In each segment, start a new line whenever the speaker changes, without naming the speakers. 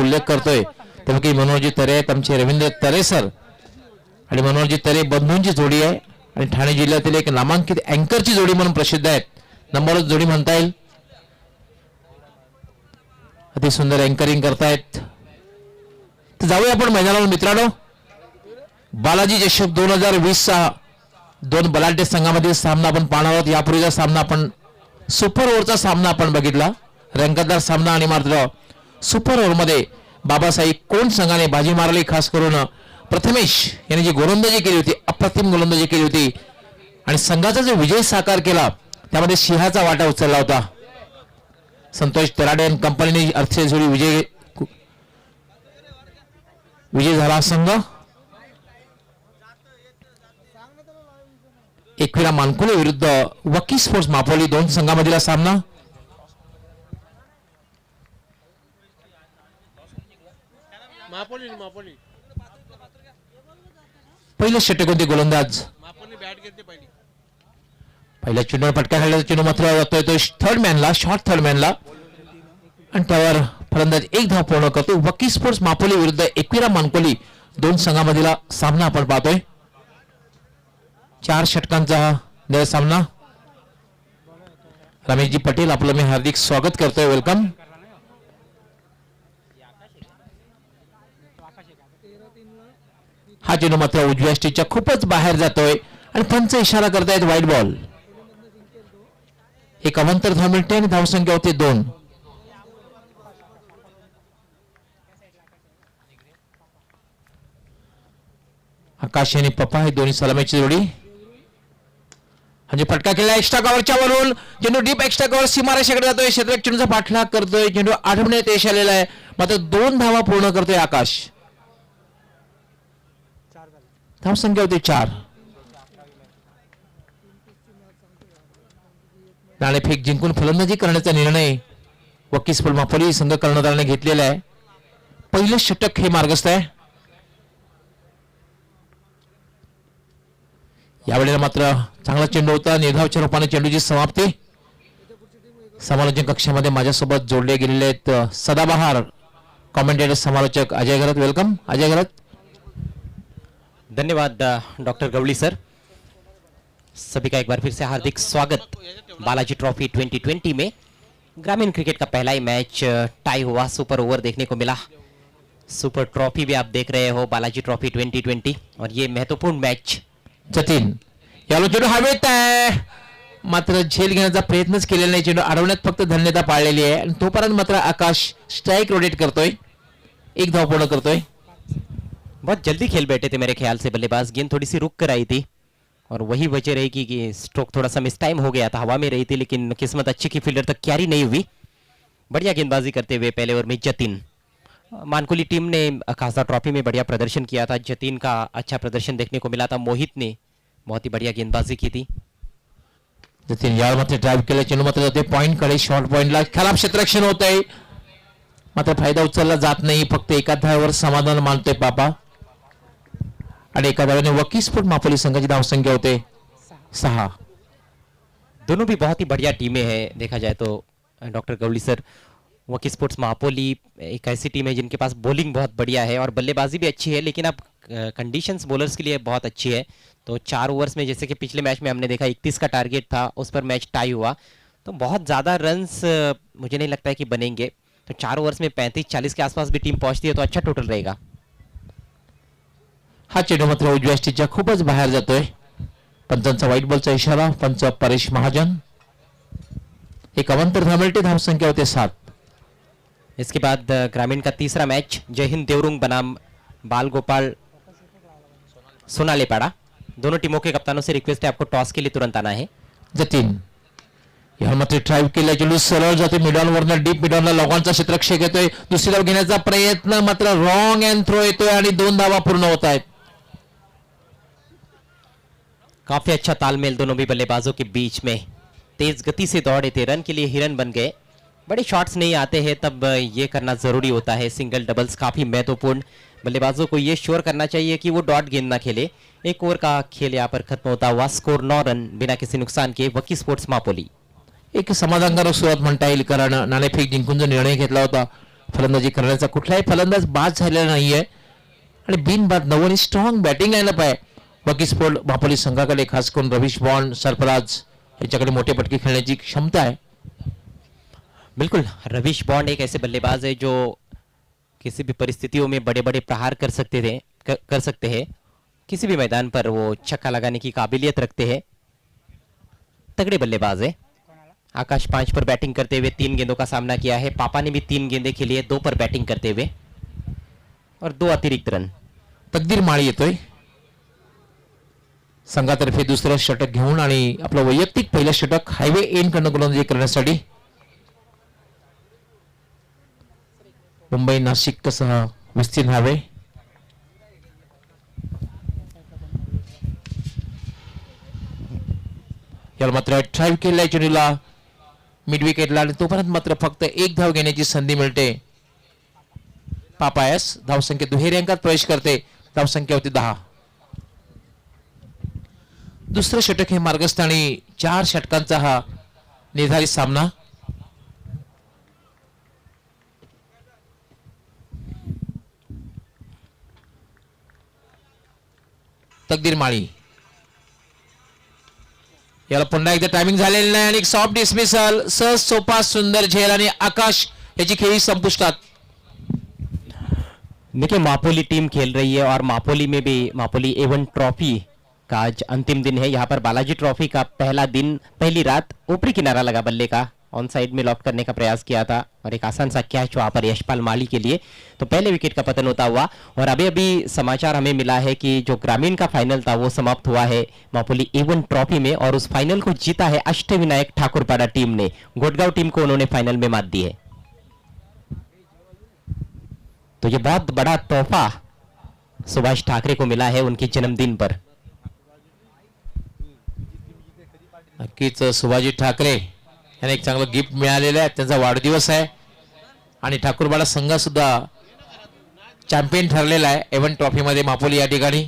उल्लेख करतोय तेव्हा की मनोहरजी तरे आहेत आमचे रवींद्र तरे सर आणि मनोहरजी तरे बंधूंची जोडी आहे आणि ठाणे जिल्ह्यातील एक नामांकित अँकरची जोडी म्हणून प्रसिद्ध आहेत. नंबरच जोडी म्हणता येईल. अति सुंदर अँकरिंग करतायत. तर जाऊया आपण मैदानावर मित्रांनो. बालाजी चषक 2020 दोन बलाढ्य संघामधील सामना आपण पाहणार आहोत. यापूर्वीचा सामना आपण सुपर ओव्हरचा सामना आपण बघितला, रंगतदार सामना आणि मात्र सुपर ओव्हर मध्ये बाबासाहेब कोण संघाने बाजी मारली. खास करून प्रथमेश यांनी जी गोलंदाजी केली होती, अप्रतिम गोलंदाजी केली होती आणि संघाचा जो विजय साकार केला त्यामध्ये सिंहाचा वाटा उचलला होता. संतोष तराडे आणि कंपनीने अर्थी जोडी विजय झाला. संघ एकविरा मानकुले विरुद्ध वकी स्पोर्ट्स मापोली दोन संघामधील सामना. पहिलं षटकोनी गोलंदाज पहिल्या चेंडूवर फटका खेळला. चेंडू मात्र जातोय तो थर्ड मॅनला, शॉर्ट थर्ड मॅनला आणि त्यावर फलंदाज एक धाव पूर्ण करतो. वकी स्पोर्ट्स मापोली विरुद्ध एकविरा मानकोली दोन संघामधील सामना आपण पाहतोय. 4 षटकांचा हा सामना. रमेशजी पटेल आपलं मी हार्दिक स्वागत करतोय. वेलकम. हा चेंडू मात्र उजव्या स्टिकच्या खूपच बाहेर जातोय आणि पंच इशारा करतायत वाईट बॉल. एक अवंतर धाव मिळते आणि धावसंख्या होते 2. आकाश आणि पप्पा हे दोन्ही सलामीची जोडी. म्हणजे फटका केला एक्स्ट्रा कव्हरच्या वरून. चेंडू डीप एक्स्ट्रा कव्हर सीमारेषेकडे जातोय. क्षेत्ररक्षक चेंडूचा पाठलाग करतोय. चेंडू आढळण्यात यश आलेला आहे. मात्र 2 धावा पूर्ण करतोय आकाश. धावसंख्या होती 4. नाणेफेक जिंकून फलंदाजी करण्याचा निर्णय वकी स्पोर्ट्स मापोली संघ कर्णधाराने घेतलेला आहे. पहिलं षटक हे मार्गस्थ आहे. यावेळेला मात्र चांगला चेंडू होता. निर्धावच्या रूपाने चेंडूची समाप्ती. समालोचन कक्षामध्ये माझ्यासोबत जोडले गेलेले आहेत सदाबहार कॉमेंटेटर समालोचक अजय घरत. वेलकम अजय घरत.
धन्यवाद डॉक्टर गवली सर. सभी का एक बार फिर से हार्दिक स्वागत. बालाजी ट्रॉफी 2020 में ग्रामीण क्रिकेट का पहला ही मैच टाई हुआ. सुपर ओवर देखने को मिला. सुपर ट्रॉफी भी आप देख रहे हो, बालाजी ट्रॉफी 2020 और ये महत्वपूर्ण मैच.
जतीन याला चेंडू हवेत आहे मात्र झेल घेण्याचा प्रयत्नच केलेला नाही. चेंडू अडवण्यात फक्त धन्यता पाळलेली आहे आणि तोपर्यंत मात्र आकाश स्ट्राइक रोटेट करतोय. एक धाव पूर्ण करतोय.
बहुत जल्दी खेल बैठे थे मेरे ख्याल से बल्लेबाज. गेंद थोड़ी सी रुक कर आई थी और वही वजह रही कि स्ट्रोक थोड़ा सा मिस टाइम हो गया था. हवा में रही थी लेकिन किस्मत अच्छी की फील्डर तक कैरी नहीं हुई. बढ़िया गेंदबाजी करते हुए पहले ओवर में जतीन. मानकुली टीम ने खासदार ट्रॉफी में बढ़िया प्रदर्शन किया था. जतीन का अच्छा प्रदर्शन देखने को मिला था. मोहित ने बहुत ही बढ़िया गेंदबाजी की थी.
जतीन यार मात्र ड्राइव केला. चेंडू मात्र जाते पॉइंट कडे. शॉर्ट पॉइंटला खराब क्षेत्ररक्षण होत आहे मात्र फायदा उचलला जात नाही. फक्त एका धावावर समाधान मानतोय पापा आणि एका धावाने वकी स्पोर्ट्स मापोली संघाची धावसंख्या होते 6.
दोनों भी बहुत ही बढ़िया टीमें हैं देखा जाए तो डॉक्टर गवली सर. वकी स्पोर्ट्स मापोली एक ऐसी टीम है जिनके पास बॉलिंग बहुत बढ़िया है और बल्लेबाजी भी अच्छी है, लेकिन अब कंडीशंस बॉलर्स के लिए बहुत अच्छी है. तो 4 ओवर्स में जैसे कि पिछले मैच में हमने देखा 31 का टारगेट था, उस पर मैच टाई हुआ. तो बहुत ज़्यादा रन्स मुझे नहीं लगता है कि बनेंगे. तो 4 ओवर्स में 35-40 के आसपास भी टीम पहुंचती है तो अच्छा टोटल रहेगा.
हा चेंडू मात्र उजव्या स्टिकच्या खूपच बाहेर जातोय. पंचांचा व्हाईट बॉलचा इशारा. पंच परेश महाजन. एक अवंतर धाव मिळते. धावसंख्या होते 7.
इसके बाद ग्रामीण का तीसरा मैच जय हिंद देवरुंग बनाम बाल गोपाल सोनालेपाड़ा. दोनों टीमों के कप्तानों से रिक्वेस्ट है आपको टॉस के लिए तुरंत आना है.
जतीन यार मात्र ड्राइव्ह केला. चेंडू सरळ जाते मिडॉन वरनं डीप मिडॉनला लोकांचा क्षेत्ररक्षक येतोय. दुसरी धाव घेण्याचा प्रयत्न मात्र रॉंग अँड थ्रो येतोय आणि 2 धावा पूर्ण होत आहेत.
काफी अच्छा तालमेल दोनों भी बल्लेबाजों के बीच में. तेज गति से दौड़े थे, रन के लिए हिरन बन गए. बड़े शॉट्स नहीं आते हैं तब ये करना जरूरी होता है. सिंगल डबल्स काफी महत्वपूर्ण. बल्लेबाजों को ये श्योर करना चाहिए कि वो डॉट गेंद ना खेले. 1 ओवर का खेल यहाँ पर खत्म होता हुआ. स्कोर 9 रन बिना किसी नुकसान के. वकी स्पोर्ट्स मापोली
एक समाधानकारक सुरुवात म्हणता येईल कारण नाणेफेक जिंकून जो निर्णय घेतला होता फलंदाजी करण्याचा कुठलाही फलंदाज बाद झालेला नाहीये आणि बिनबाद नवनी स्ट्रॉंग बॅटिंग लाईनअप आहे वकी स्पोर्ट मापोली संघाकडे. खास करून रवीश बॉन्ड, सरफराज यांच्याकडे मोठे फटके खेळण्याची क्षमता आहे.
बिल्कुल, रवीश बॉन्ड एक ऐसे बल्लेबाज है जो किसी भी परिस्थितियों में बड़े बड़े प्रहार कर सकते हैं. किसी भी मैदान पर वो छक्का लगाने की काबिलियत रखते हैं. तगड़े बल्लेबाज है. आकाश 5 पर बैटिंग करते हुए 3 गेंदों का सामना किया है. पापा ने भी 3 गेंदें खेली है 2 पर बैटिंग करते हुए और 2 अतिरिक्त रन.
तकदीर माळी येतोय संघातर्फे दुसरं षटक घेऊन आणि आपलं वैयक्तिक पहिलं षटक हायवे एंड कडून गोलंदाजी करण्यासाठी. मुंबई नाशिक कसं विस्तीर्ण हवे. याला मात्र ड्राईव्ह केलाय चेंडूला मिड विकेटला आणि तोपर्यंत मात्र फक्त एक धाव घेण्याची संधी मिळते. पापायस धावसंख्या दुहेरी अंकात प्रवेश करते. धावसंख्या होती 10. दुसरं षटक हे मार्गस्थानी 4 षटकांचा हा निर्धारित सामना. तकदीर माळी याला पुन्हा एकदा टायमिंग झालेलं नाही आणि सॉफ्ट डिसमिसल. सहज सोपा सुंदर झेल आणि आकाश याची खेळी संपुष्टात.
देखिए, मापोली टीम खेल रही है और मापोली में भी मापोली A1 ट्रॉफी का आज अंतिम दिन है. यहाँ पर बालाजी ट्रॉफी का पहला दिन, पहली रात ऊपरी किनारा लगा बल्ले का. ऑन साइड में लॉफ्ट करने का प्रयास किया था और एक आसान सा कैच वहां पर यशपाल माली के लिए. तो पहले विकेट का पतन होता हुआ और अभी अभी समाचार हमें मिला है कि जो ग्रामीण का फाइनल था वो समाप्त हुआ है मापोली A1 ट्रॉफी में और उस फाइनल को जीता है अष्टविनायक ठाकुरपाड़ा टीम ने. गोटगांव टीम को उन्होंने फाइनल में मात दी है. तो ये बहुत बड़ा तोहफा सुभाष ठाकरे को मिला है उनके जन्मदिन पर.
नक्कीच सुभाजी ठाकरे यांना एक चांगलं गिफ्ट मिळालेलं आहे. त्यांचा वाढदिवस आहे आणि ठाकूरवाडा संघ सुद्धा चॅम्पियन ठरलेला आहे A1 ट्रॉफी मध्ये मापोली या ठिकाणी.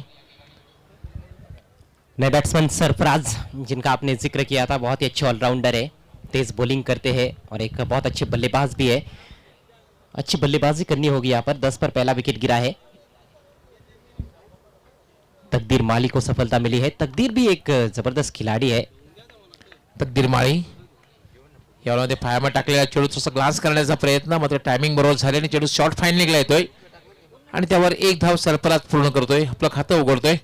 नए बैट्समैन सरफराज जिनका आपने जिक्र किया था, बहुत ही अच्छे ऑलराउंडर है. तेज बॉलिंग करते हैं और एक बहुत अच्छे बल्लेबाज भी है. अच्छी बल्लेबाजी करनी होगी यहाँ पर. 10 पर पहला विकेट गिरा है. तकदीर माली को सफलता मिली है. तकदीर भी एक जबरदस्त खिलाड़ी है.
तकदीर माळी यामध्ये फायरमध्ये टाकलेला चेडू थोडासा ग्लास करण्याचा प्रयत्न, मात्र टायमिंग बरोबर झाल्याने चेडू शॉर्ट फाईन निघला येतोय आणि त्यावर एक धाव सरफराज पूर्ण करतोय. आपलं खातं उघडतोय.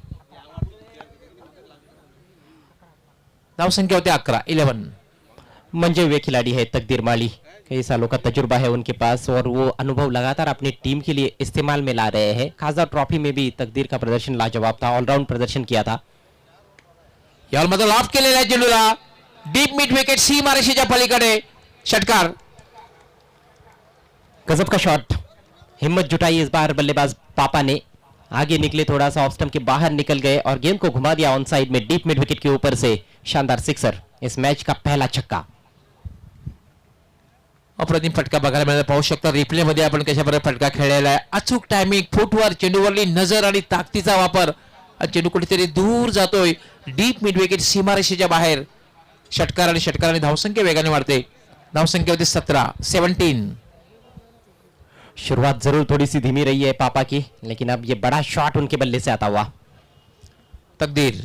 धाव संख्या होती 11.
मंजे हुए खिलाड़ी है तकदीर माली. कई सालों का तजुर्बा है उनके पास और वो अनुभव लगातार अपनी टीम के लिए इस्तेमाल में ला रहे हैं. खासदार ट्रॉफी में भी तकदीर का प्रदर्शन लाजवाब था. ऑलराउंड प्रदर्शन किया था.
यावर मात्र लॉफ्ट केलेला आहे चेंडूला. डीप मिड विकेट सीमारेषेच्या पलीकडे षटकार.
गजब का शॉट. हिम्मत जुटाई इस बार बल्लेबाज पापा ने. आगे निकले, थोड़ा सा ऑफ स्टंप के बाहर निकल गए और गेंद को घुमा दिया ऑन साइड में डीप मिड विकेट के ऊपर से. शानदार सिक्सर. इस मैच का पहला छक्का.
अप्रतिम फटका बघायला मिळाला. पाहू शकता रिप्ले मध्ये आपण कशा प्रकारे फटका खेळलेला आहे. अचूक टायमिंग, फुटवर, चेंडूवरली नजर आणि ताकदीचा वापर. चेंडू कुठेतरी दूर जातोय. डीप मिड विकेट सीमारेषेच्या बाहेर. षटकार आणि षटकाराने धावसंख्या वेगाने वाढते. धावसंख्या होती 17.
शुरुआत जरूर थोड़ी सी धीमी रही है पापा की, लेकिन अब ये बड़ा शॉट उनके बल्ले से आता हुआ.
तकदीर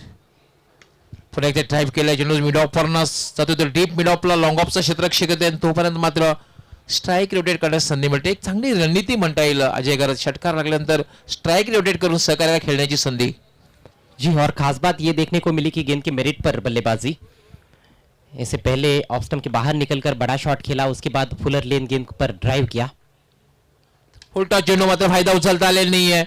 पुन्हा एकदा ड्राईव्ह केलाय चेंडू मिड ऑफ वरनं जातो तर डीप मिड ऑफला लॉंग ऑफचं क्षेत्ररक्षक येते आणि तोपर्यंत मात्र स्ट्राईक रोटेट करण्यास संधी मिळते. एक चांगली रणनीती म्हणता येईल अजय गरज. षटकार लागल्यानंतर स्ट्राईक रोटेट करून सहकार्याला खेळण्याची संधी.
जी, और खास बात ये देखने को मिली कि गेंद के मेरिट पर बल्लेबाजी. इससे पहले ऑफ स्टंप के बाहर निकलकर बड़ा शॉट खेला, उसके बाद फुलर लेन गेंद पर ड्राइव किया.
उलटा चेंडू मात्र फायदा उचलता आलेला नाहीये.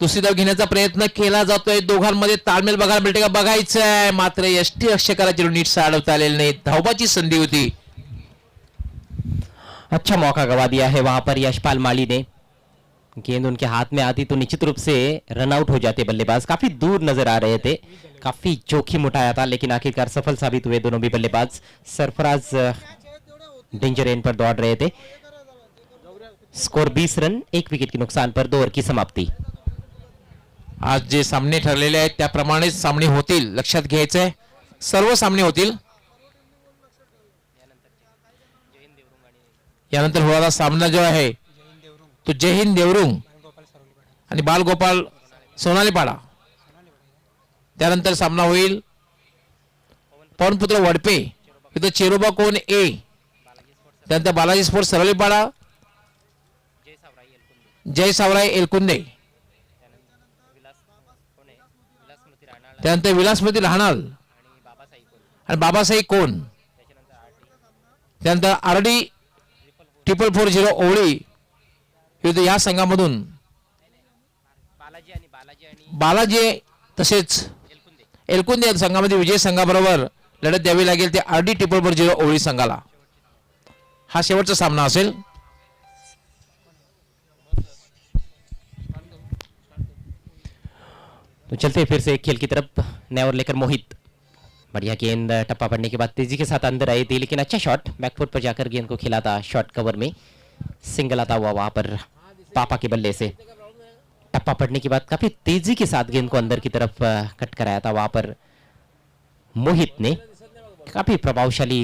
दुसरी धाव घेण्याचा प्रयत्न केला जातोय. दोघांमध्ये ताळमेल बघायला मिळते का बघायचं आहे, मात्र यष्टी रक्षकाला चेंडू नीट साडवता आलेला नाही. धावबाची संधी होती.
अच्छा मौका गवा दिया है वहां पर यशपाल माली ने. गेंद उनके हाथ में आती तो निश्चित रूप से रन आउट हो जाते बल्लेबाज. काफी दूर नजर आ रहे थे, काफी जोखिम उठाया था, लेकिन आखिरकार सफल साबित हुए दोनों भी बल्लेबाज. सरफराज डेंजर एंड पर दौड़ रहे थे. स्कोर 20 रन, 1 विकेट के नुकसान पर 2 ओवर की समाप्ति.
आज जे सामने ठरलेले आहेत त्याप्रमाणे सामने होतील. लक्षात घ्यायचंय, सर्व सामने होतील. यानंतर होणारा सामना जो आहे तो जय हिंद देवरुंग आणि बालगोपाल सोनालीपाडा. त्यानंतर सामना होईल पवनपुत्र वडपे इथं चेरोबा कोण ए. त्यानंतर बालाजी स्पोर्ट्स सरळीपाडा जय सावराय एलकुंदे. त्यानंतर विलासमती राहणार आणि बाबासाई कोण. त्यानंतर आरडी 440 ओवळी विरुद्ध या संघामधून बालाजी तसेच एलकुंदे या संघामध्ये विजय संघाबरोबर लढत द्यावी लागेल ते आरडी 440 ओवळी संघाला. हा शेवटचा सामना असेल.
तो चलते हैं फिर से खेल की तरफ. नया ओवर लेकर मोहित. बढ़िया गेंद टप्पा पड़ने के बाद तेजी के साथ अंदर आई थी, लेकिन अच्छा शॉट बैकफुट पर जाकर गेंद को खेला था. शॉट कवर में सिंगल आता हुआ वहां पर पापा के बल्ले से. टप्पा पड़ने के बाद काफी तेजी के साथ गेंद को अंदर की तरफ कट कराया था वहां पर मोहित ने. काफी प्रभावशाली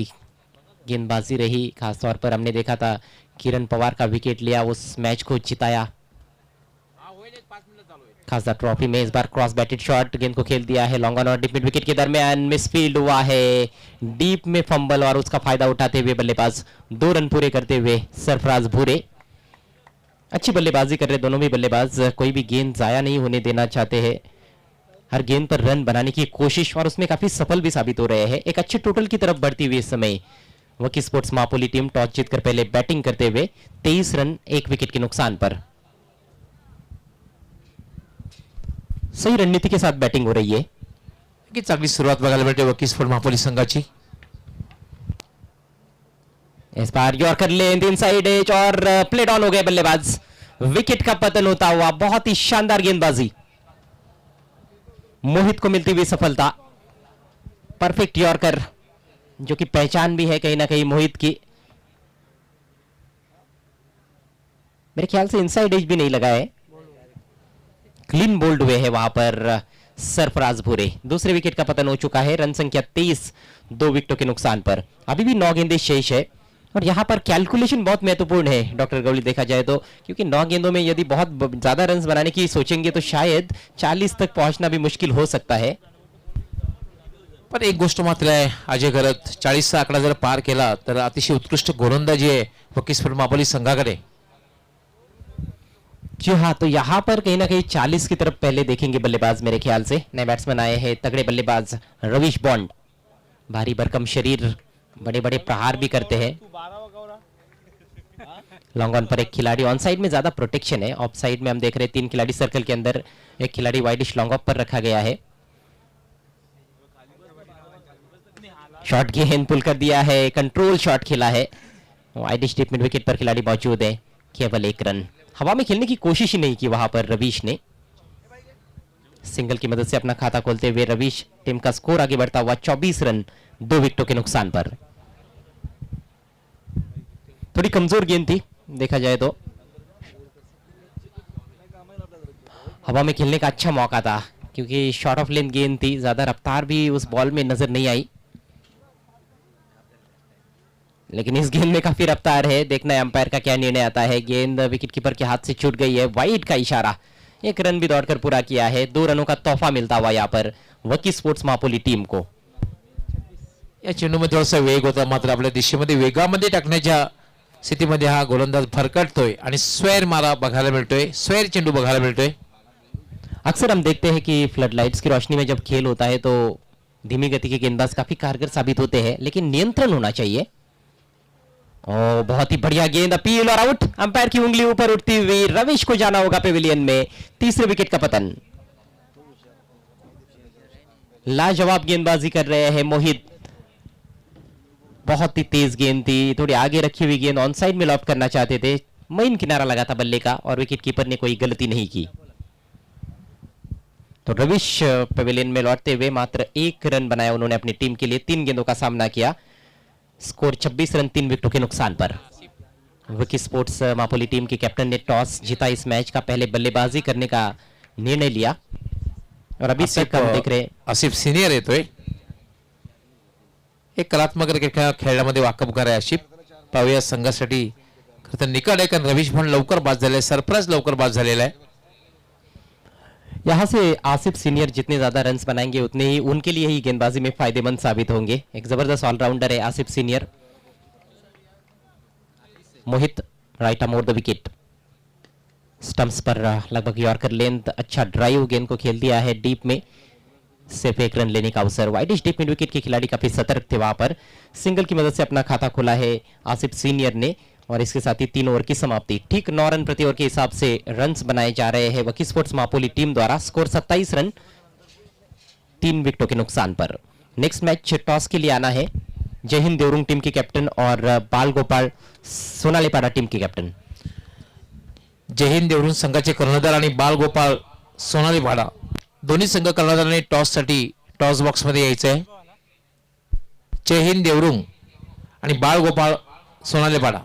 गेंदबाजी रही. खासतौर पर हमने देखा था किरण पवार का विकेट लिया, उस मैच को जिताया. खासदार ट्रॉफी में इस बार क्रॉस बैटेड शॉट गेंद को खेल दिया है लॉन्ग ऑन और डीप मिड विकेट के दरमियान मिसफील्ड हुआ है. डीप में फंबल और उसका फायदा उठाते हुए बल्लेबाज 2 रन पूरे करते हुए सरफराज भूरे. अच्छी बल्लेबाजी कर रहे दोनों भी बल्लेबाज. कोई भी गेंद जाया नहीं होने देना चाहते हैं. हर गेंद पर रन बनाने की कोशिश और उसमें काफी सफल भी साबित हो रहे हैं. एक अच्छे टोटल की तरफ बढ़ती हुई इस समय वकी स्पोर्ट्स मापोली टीम टॉस जीतकर पहले बैटिंग करते हुए 23 रन 1 विकेट के नुकसान पर. सही रणनीति के साथ बैटिंग हो रही है.
की चांगली सुरुवात बघायला मिळते वकी स्पोर्ट्स मापोली संघाची.
इस बार यॉर्कर लेंथ इनसाइड एज और प्लेड ऑन हो गए बल्लेबाज. विकेट का पतन होता हुआ बहुत ही शानदार गेंदबाजी. मोहित को मिलती हुई सफलता. परफेक्ट यॉर्कर जो कि पहचान भी है कहीं ना कहीं मोहित की. मेरे ख्याल से इनसाइड एज भी नहीं लगा है. क्लीन बोल्ड हुए है वहां पर सरफराज भूरे. दूसरे विकेट का पतन हो चुका है. रन संख्या 23 2 विकेटों के नुकसान पर. अभी भी 9 गेंदें शेष है और यहां पर कैलकुलेशन बहुत महत्वपूर्ण है डॉक्टर गवली देखा जाए तो, क्योंकि 9 गेंदों में यदि बहुत ज्यादा रन बनाने की सोचेंगे तो शायद 40 तक पहुंचना भी मुश्किल हो सकता है.
पण एक गोष्ट मात्र आहे अजय करत 40चा आकडा जर पार केला तर अतिशय उत्कृष्ट गोलंदाजी आहे वकी स्पोर्ट्स मापोली संघाकडे.
जी हाँ, तो यहाँ पर कहीं ना कहीं 40 की तरफ पहले देखेंगे बल्लेबाज मेरे ख्याल से. नए बैट्समैन आए हैं तगड़े बल्लेबाज रवीश बॉन्ड. भारी भरकम शरीर, बड़े बड़े प्रहार भी करते हैं. लॉन्ग ऑन पर एक खिलाड़ी. ऑन साइड में ज्यादा प्रोटेक्शन है. ऑफ साइड में हम देख रहे हैं 3 खिलाड़ी सर्कल के अंदर. एक खिलाड़ी वाइडिश लॉन्ग ऑफ पर रखा गया है. शॉट गेंद पुल कर दिया है. कंट्रोल शॉट खेला है. वाइडिश डीप मिड विकेट पर खिलाड़ी मौजूद है. केवल 1 रन. हवा में खेलने की कोशिश ही नहीं की वहां पर रवीश ने. सिंगल की मदद से अपना खाता खोलते हुए रवीश टीम का स्कोर आगे बढ़ता हुआ 24 रन 2 विकेटों के नुकसान पर. थोड़ी कमजोर गेंद थी देखा जाए तो. हवा में खेलने का अच्छा मौका था क्योंकि शॉर्ट ऑफ लेंथ गेंद थी. ज्यादा रफ्तार भी उस बॉल में नजर नहीं आई, लेकिन इस गेंद में काफी रफ्तार है. देखना है अंपायर का क्या निर्णय आता है. गेंद विकेटकीपर के हाथ से छूट गई है. वाइड का इशारा. 1 रन भी दौड़कर पूरा किया है. 2 रनों का तोहफा मिलता हुआ यहाँ पर वकी स्पोर्ट्स मापोली टीम को.
या चेंडूमध्ये थोडासा वेग होता मात्र आपल्या दिशेमध्ये वेगामध्ये टाकण्याच्या स्थितीमध्ये हा गोलंदाज फरकटतोय आणि स्क्वेअर मारा बघायला मिळतोय. स्क्वेअर चेंडू बघायला मिळतोय.
अक्सर हम देखते हैं कि फ्लड लाइट्स की रोशनी में जब खेल होता है तो धीमी गति के गेंदबाज काफी कारगर साबित होते हैं, लेकिन नियंत्रण होना चाहिए. ओ बहुत ही बढ़िया गेंद. अपील और आउट. अंपायर की उंगली ऊपर उठती हुई रवीश को जाना होगा पेविलियन में. तीसरे विकेट का पतन. लाजवाब गेंदबाजी कर रहे हैं मोहित. बहुत ही तेज गेंद थी. थोड़ी आगे रखी हुई गेंद ऑन साइड में लॉफ्ट करना चाहते थे. मेन किनारा लगा था बल्ले का और विकेट कीपर ने कोई गलती नहीं की. तो रवीश पेविलियन में लौटते हुए मात्र 1 रन बनाया उन्होंने अपनी टीम के लिए. 3 गेंदों का सामना किया. स्कोर 26 रन 3 विकेटों के नुकसान पर. वकी स्पोर्ट्स मापोली टीम के कैप्टन ने टॉस जीता. इस मैच का पहले बल्लेबाजी करने का निर्णय लिया और अभी तक हम देख रहे
आसिफ सिनियर येतोय. एक कलात्मक क्रिकेट खेळण्यामध्ये वाकबगार आहे आसिफ. पाहूया संघासाठी तर निकट आहे कारण रवीश पण लवकर बाद झाले, सरप्राईज लवकर बाद झालेला आहे.
यहाँ से आसिफ सीनियर जितने ज्यादा रन्स बनाएंगे उतने ही उनके लिए ही गेंदबाजी में फायदेमंद साबित होंगे. एक जबरदस्त ऑलराउंडर है Asif senior. Mohit right arm over the wicket. Stumps पर लगभग यॉर्कर लेंथ, अच्छा ड्राइव, गेंद को खेल दिया है डीप में. सिर्फ एक रन लेने का अवसर. वाइडिश डीप मिड विकेट के खिलाड़ी काफी सतर्क थे वहां पर. सिंगल की मदद से अपना खाता खोला है आसिफ सीनियर ने और इसके साथ ही 3 ओवर की समाप्ति. ठीक 9 रन प्रति ओवर के हिसाब से रन्स बनाए जा रहे हैं वकी स्पोर्ट्स मापोली टीम द्वारा. स्कोर 27 रन 3 विकेटों के नुकसान पर. नेक्स्ट मैच टॉस के लिए आना है जय हिंद देवरुंग टीम के कैप्टन और बाल गोपाल सोनालीपाड़ा टीम के कैप्टन.
जय हिंद देवरुंग संघाचे कर्णधार आणि बाल गोपाळ सोनालीपाडा दोन्ही संघ कर्णधारांनी टॉससाठी टॉस बॉक्स मध्ये यायचं आहे. जय हिंद देवरुंग आणि बाल गोपाळ सोनालीपाडा.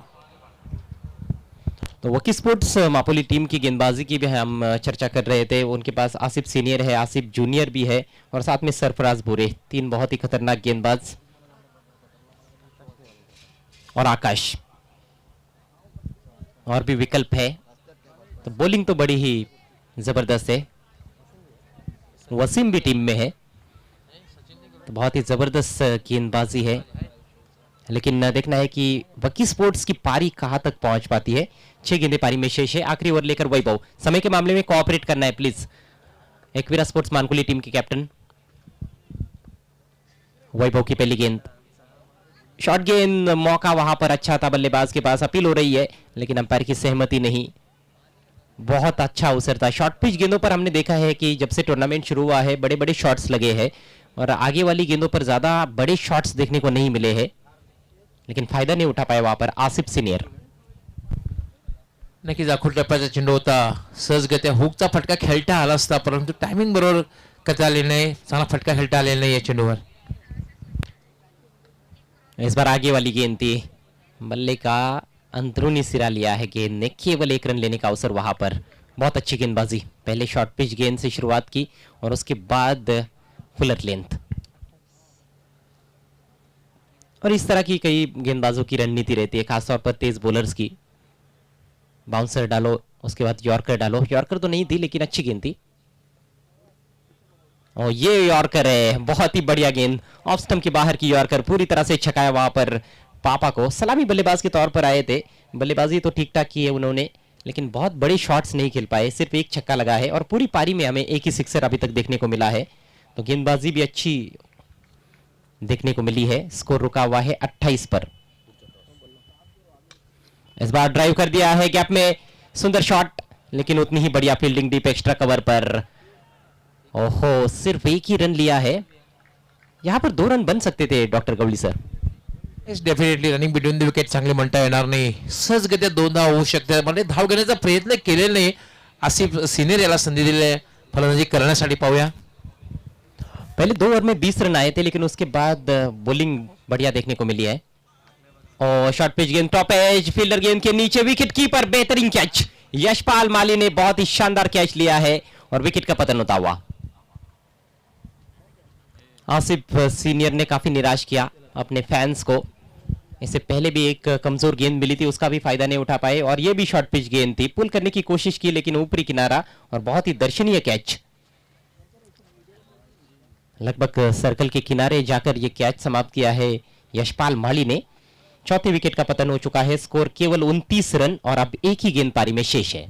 तो वकी स्पोर्ट्स मापोली टीम की गेंदबाजी की भी हम चर्चा कर रहे थे. उनके पास आसिफ सीनियर है, आसिफ जूनियर भी है और साथ में सरफराज भूरे. 3 बहुत ही खतरनाक गेंदबाज और आकाश और भी विकल्प है. तो बॉलिंग तो बड़ी ही जबरदस्त है. वसीम भी टीम में है तो बहुत ही जबरदस्त गेंदबाजी है. लेकिन देखना है कि वकी स्पोर्ट्स की पारी कहां तक पहुंच पाती है. 6 गेंदें पारी में शेष है. आखिरी ओवर लेकर वैभव. समय के मामले में कोऑपरेट करना है please. Ekvira sports Mankuli team के कैप्टन वैभव की पहली गेंद. शॉर्ट गेंद, मौका वहां पर अच्छा था, बल्लेबाज के पास अपील हो रही है लेकिन अंपायर की सहमति नहीं. बहुत अच्छा अवसर था. शॉर्ट पिच गेंदों पर हमने देखा है कि जब से टूर्नामेंट शुरू हुआ है बड़े बड़े शॉट्स लगे हैं और आगे वाली गेंदों पर ज्यादा बड़े शॉट्स देखने को नहीं मिले हैं लेकिन फायदा नहीं उठा पाया वहां पर आसिफ सीनियर.
नक्कीच आखूड टप्प्याचा चेंडू होता. सहजगत्या हुकचा फटका खेळता आला असता परंतु टायमिंग बरोबर करता आले नाही. चांगला फटका खेळता आलेला नाही या चेंडूवर.
इस बार आगे वाली गेंद थी, बल्ले का अंदरूनी सिरा लिया है गेंद ने. केवल 1 रन लेने का अवसर वहां पर. बहुत अच्छी गेंदबाजी. पहले शॉर्ट पिच गेंद से शुरुआत की और उसके बाद फुलर लेंथ. और इस तरह की कई गेंदबाजों की रणनीति रहती है खासतौर पर तेज बॉलर्स की. बाउंसर डालो उसके बाद यॉर्कर डालो. यॉर्कर तो नहीं थी लेकिन अच्छी गेंद थी और ये यॉर्कर है. बहुत ही बढ़िया गेंद. ऑफ स्टंप के बाहर की यॉर्कर पूरी तरह से छकाया वहां पर पापा को. सलामी बल्लेबाज के तौर पर आए थे. बल्लेबाजी तो ठीक ठाक की है उन्होंने लेकिन बहुत बड़े शॉट्स नहीं खेल पाए. सिर्फ एक छक्का लगा है और पूरी पारी में हमें एक ही सिक्सर अभी तक देखने को मिला है. तो गेंदबाजी भी अच्छी देखने को मिली है. स्कोर रुका हुआ है 28 पर. इस बार ड्राइव कर दिया है गैप में. सुंदर शॉट लेकिन उतनी ही बढ़िया फील्डिंग डीप एक्स्ट्रा कवर पर. ओहो, सिर्फ एक ही रन लिया है. यहां पर 2 रन बन सकते थे doctor Gawali sir.
Definitely running between the wicket चांगले म्हणता येणार नाही. सहजगत्या 2 धाव होऊ शकते. म्हणजे धाव घेण्याचा प्रयत्न केलेला नाही. आसिफ सीनियर याला संधी दिली आहे फलंदाजी करण्यासाठी. पाहूया.
पहले 2 ओवर में 20 रन आए थे लेकिन उसके बाद बॉलिंग बढ़िया देखने को मिली है. और शॉर्ट पिच गेंद, टॉप एज, फील्डर गेंद के नीचे, विकेट कीपर, बेहतरीन कैच. यशपाल माली ने बहुत ही शानदार कैच लिया है और विकेट का पतन होता हुआ. आसिफ सीनियर ने काफी निराश किया अपने फैंस को. इससे पहले भी एक कमजोर गेंद मिली थी उसका भी फायदा नहीं उठा पाए और यह भी शॉर्ट पिच गेंद थी. पुल करने की कोशिश की लेकिन ऊपरी किनारा और बहुत ही दर्शनीय कैच. लगभग सर्कल के किनारे जाकर यह कैच समाप्त किया है यशपाल माली ने. चौथे विकेट का पतन हो चुका है. स्कोर केवल 29 रन और अब एक ही गेंद पारी में शेष है.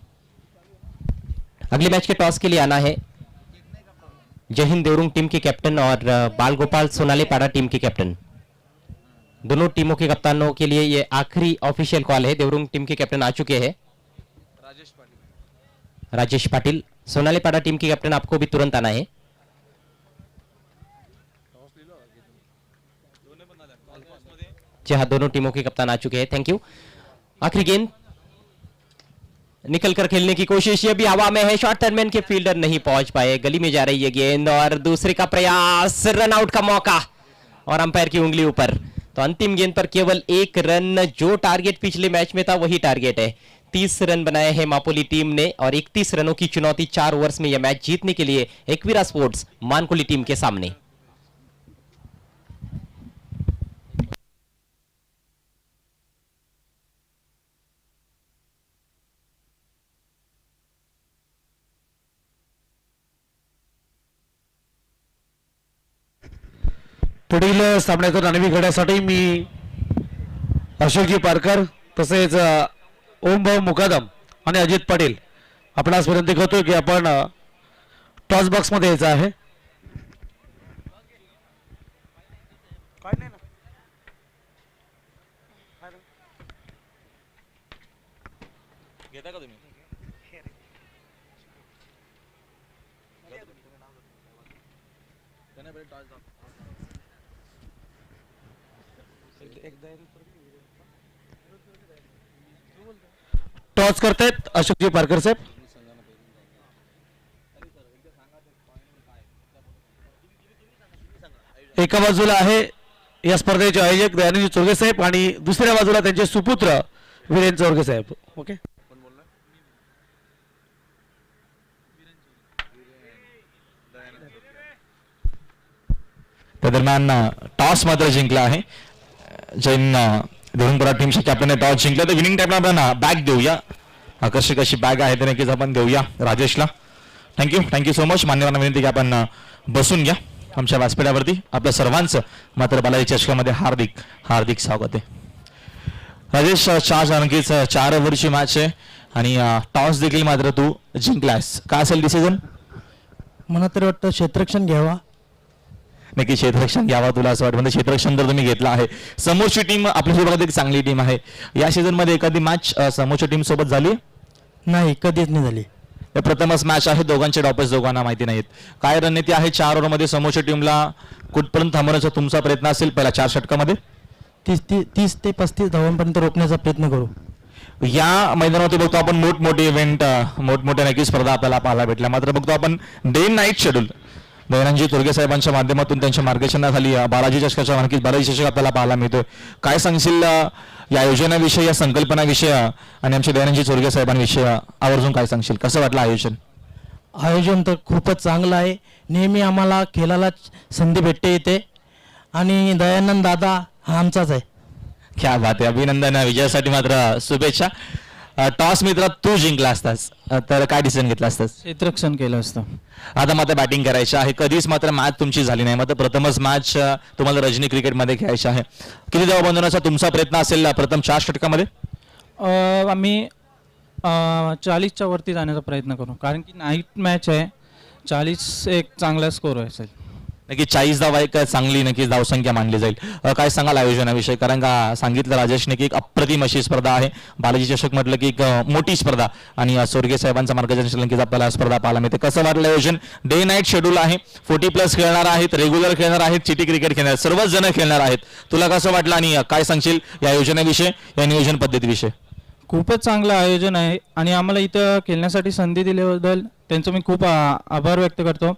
अगले मैच के टॉस के लिए आना है जय हिंद देवरुंग टीम के कैप्टन और बाल गोपाल सोनालीपाड़ा टीम के कैप्टन. दोनों टीमों के कप्तानों के लिए यह आखिरी ऑफिशियल कॉल है. देवरुंग टीम के कैप्टन आ चुके हैं राजेश पाटिल. सोनालीपाड़ा टीम के कैप्टन आपको भी तुरंत आना है. जी हाँ, दोनों टीमों के कप्तान आ चुके हैं. Thank you. आखिरी गेंद निकल कर खेलने की कोशिश, ये भी हवा में है. शॉर्ट टर्नमैन के फील्डर नहीं पहुंच पाए. गली में जा रही है गेंद और दूसरे का प्रयास, रन आउट का मौका और अंपायर की उंगली ऊपर. तो अंतिम गेंद पर केवल 1 रन. जो टारगेट पिछले मैच में था वही टारगेट है. 30 रन बनाए हैं मापोली टीम ने और 31 रनों की चुनौती 4 ओवर्स में यह मैच जीतने के लिए एकवीरा स्पोर्ट्स मानकुली टीम के सामने.
पुढील सामन्याच्या नाणेफेक घेण्यासाठी मी अशोकजी पारकर तसेच ओमभाऊ मुकादम आणि अजित पाटील आपणास विनंती करतो की आपण टॉस बॉक्स मध्ये यायचं आहे. टॉस करतायत अशोकजी पारकर साहेब. एका बाजूला आहे या स्पर्धेचे आयोजक दयानंद चोरगे साहेब आणि दुसऱ्या बाजूला त्यांचे सुपुत्र वीरेंद्र चोरगे साहेब. ओके,
त्या दरम्यान टॉस मात्र जिंकला आहे. जैन देवरुंगपुरा टीमच्या कॅप्टनने टॉस जिंकला. तर विनिंग टाईमला आपण बॅग देऊया. आकर्षक अशी बॅग आहे, तर नक्कीच आपण देऊया राजेशला. Thank you so much. मान्यवरांना विनंती की आपण बसून घ्या आमच्या व्यासपीठावरती. आपल्या सर्वांचं मात्र बालाजी चषकामध्ये हार्दिक हार्दिक स्वागत आहे. राजेश, 4 ओव्हरची मॅच आहे आणि टॉस देखील मात्र तू जिंकलास. काय असेल डिसिजन?
मला तरी वाटतं क्षेत्ररक्षण घ्यावा.
नक्की क्षेत्ररक्षण घ्यावा तुला असं वाटतं. म्हणजे क्षेत्ररक्षण जर तुम्ही घेतलं आहे. समोरची टीम आपल्यासोबत एक चांगली टीम आहे. या सीझन मध्ये एखादी मॅच समोरच्या टीम सोबत झाली?
नाही, कधीच नाही झाली.
हे प्रथमच मॅच आहे. दोघांचे डॉपस दोघांना माहिती नाहीत. काय रणनीती आहे 4 ओव्हरमध्ये समोरच्या टीमला कुठपर्यंत थांबवण्याचा तुमचा प्रयत्न असेल पहिल्या 4 षटकामध्ये?
30 ते 35 धावांपर्यंत रोखण्याचा प्रयत्न करू.
या मैदानावरती बघतो आपण मोठमोठे इव्हेंट, मोठमोठ्या नक्की स्पर्धा आपल्याला पाहायला भेटल्या. मात्र बघतो आपण डे नाईट शेड्यूल दयानंदजी चोरगे साहेबांच्या माध्यमातून त्यांच्या मार्गदर्शनाखाली बालाजी चषकाच्या नक्कीच बालाजी चषक आपल्याला पाहायला मिळतोय. काय सांगशील या योजनेविषयी, या संकल्पनाविषयी आणि आमच्या दयानंदजी चोरगे साहेबांविषयी आवर्जून काय सांगशील? कसं वाटलं आयोजन?
आयोजन तर खूपच चांगलं आहे. नेहमी आम्हाला खेळायला संधी भेटते इथे आणि दयानंद दादा हा आमचाच आहे.
क्या बात आहे. अभिनंदन. विजयासाठी मात्र शुभेच्छा. टॉस मित्र तू जिंकला असतास तर काय डिसिजन घेतला असतास?
क्षेत्ररक्षण केलं असतं.
आता मात्र बॅटिंग करायची आहे. कधीच मात्र मॅच तुमची झाली नाही. मात्र प्रथमच मॅच तुम्हाला रजनी क्रिकेटमध्ये खेळायची आहे. किती धावा बनवण्याचा तुमचा प्रयत्न असेल प्रथम 4 षटकामध्ये?
आम्ही 40च्या वरती जाण्याचा प्रयत्न करू, कारण की नाईट मॅच आहे. 40 एक चांगला स्कोर असेल.
नक्की 40 धावा एक चांगली नक्कीच धावसंख्या मानली जाईल. काय सांगाल आयोजनाविषयी? कारण का सांगितलं राजेशने की एक अप्रतिम अशी स्पर्धा आहे. बालाजी चषक म्हटलं की एक मोठी स्पर्धा आणि चोरगे साहेबांचं मार्गदर्शन नक्कीच आपल्याला स्पर्धा पाहायला मिळते. कसं वाटलं आयोजन? डे नाईट शेड्यूल आहे. 40+ खेळणार आहेत, रेग्युलर खेळणार आहेत, चिटी क्रिकेट खेळणार आहेत, सर्वच जण खेळणार आहेत. तुला कसं वाटलं आणि काय सांगशील या योजनेविषयी, या नियोजन पद्धतीविषयी?
खूपच चांगलं आयोजन आहे आणि आम्हाला इथं खेळण्यासाठी संधी दिल्याबद्दल त्यांचं मी खूप आभार व्यक्त करतो.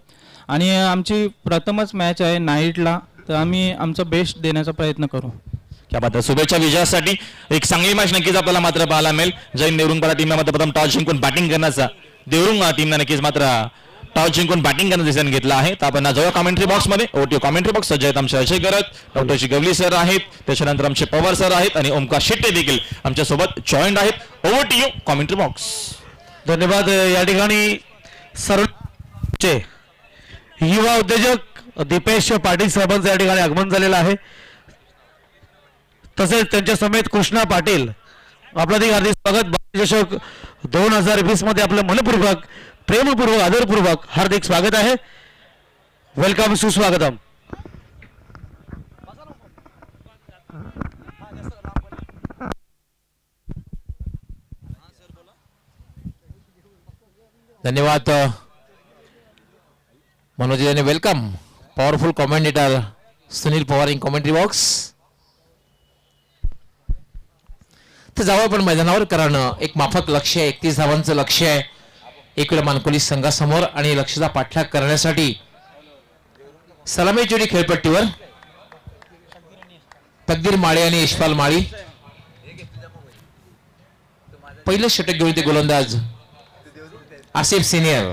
आणि आमची प्रथमच मॅच आहे नाईटला, तर आम्ही आमचा बेस्ट देण्याचा प्रयत्न करू.
क्या बात आहे. शुभेच्छा विजयासाठी. एक चांगली मॅच नक्कीच आपल्याला मात्र पाहायला मिळेल. जैन देवरुंगपाडा टीमला मात्र प्रथम टॉस जिंकून बॅटिंग करण्याचा, देवरुंग टीमने नक्कीच मात्र टॉस जिंकून बॅटिंग करण्याचा डिसिजन घेतला आहे. तर आपण जाऊया कॉमेंट्री बॉक्समध्ये. ओटीओ कॉमेंट्री बॉक्स सज्ज आहेत आमचे अजय करत, डॉक्टर गवली सर आहेत, त्याच्यानंतर आमचे पवार सर आहेत आणि ओमकार शेट्टे देखील आमच्या सोबत जॉईंट आहेत. Over to you commentary box.
धन्यवाद. या ठिकाणी सर्वचे युवा उद्योजक दीपेश पाटील साहेबांचं या ठिकाणी आगमन झालेलं आहे. तसेच त्यांच्या समेत कृष्णा पाटील आपलं हार्दिक स्वागत. बालाजी चषक 2020 मध्ये आपलं मनपूर्वक, प्रेमपूर्वक, आदरपूर्वक हार्दिक स्वागत आहे. वेलकम, सुस्वागतम.
धन्यवाद मनोज यांनी. Welcome. Powerful commentator Sunil Pawar in commentary box. तर जाऊ आपण मैदानावर, कारण एक माफक लक्ष्य आहे, 31 धावांचं लक्ष्य आहे एकवेळा मानकोली संघासमोर. आणि लक्ष्याचा पाठलाग करण्यासाठी सलामी जोडी खेळपट्टीवर तकदीर माळी आणि यशपाल माळी. पहिलं षटक घेऊन ते गोलंदाज आसिफ सिनियर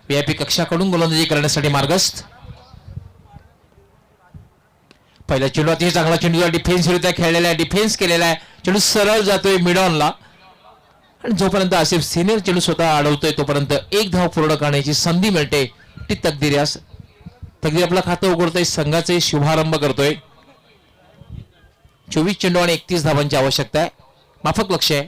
VIP कक्षाकडून गोलंदाजी करण्यासाठी मार्गस्थ. पहिल्या चेंडू अतिशय चांगला चेंडू डिफेन्सरित्या खेळलेला आहे, डिफेन्स केलेला आहे. चेंडू सरळ जातोय मिड ऑनला आणि जोपर्यंत आसिफ सिनियर चेंडू स्वतः अडवतोय तोपर्यंत 1 धाव पूर्ण करण्याची संधी मिळते. ती तकदीर यास तकदीर आपलं खातं उघडतोय, संघाचा शुभारंभ करतोय. 24 चेंडू आणि 31 धावांची आवश्यकता आहे. माफक लक्ष आहे.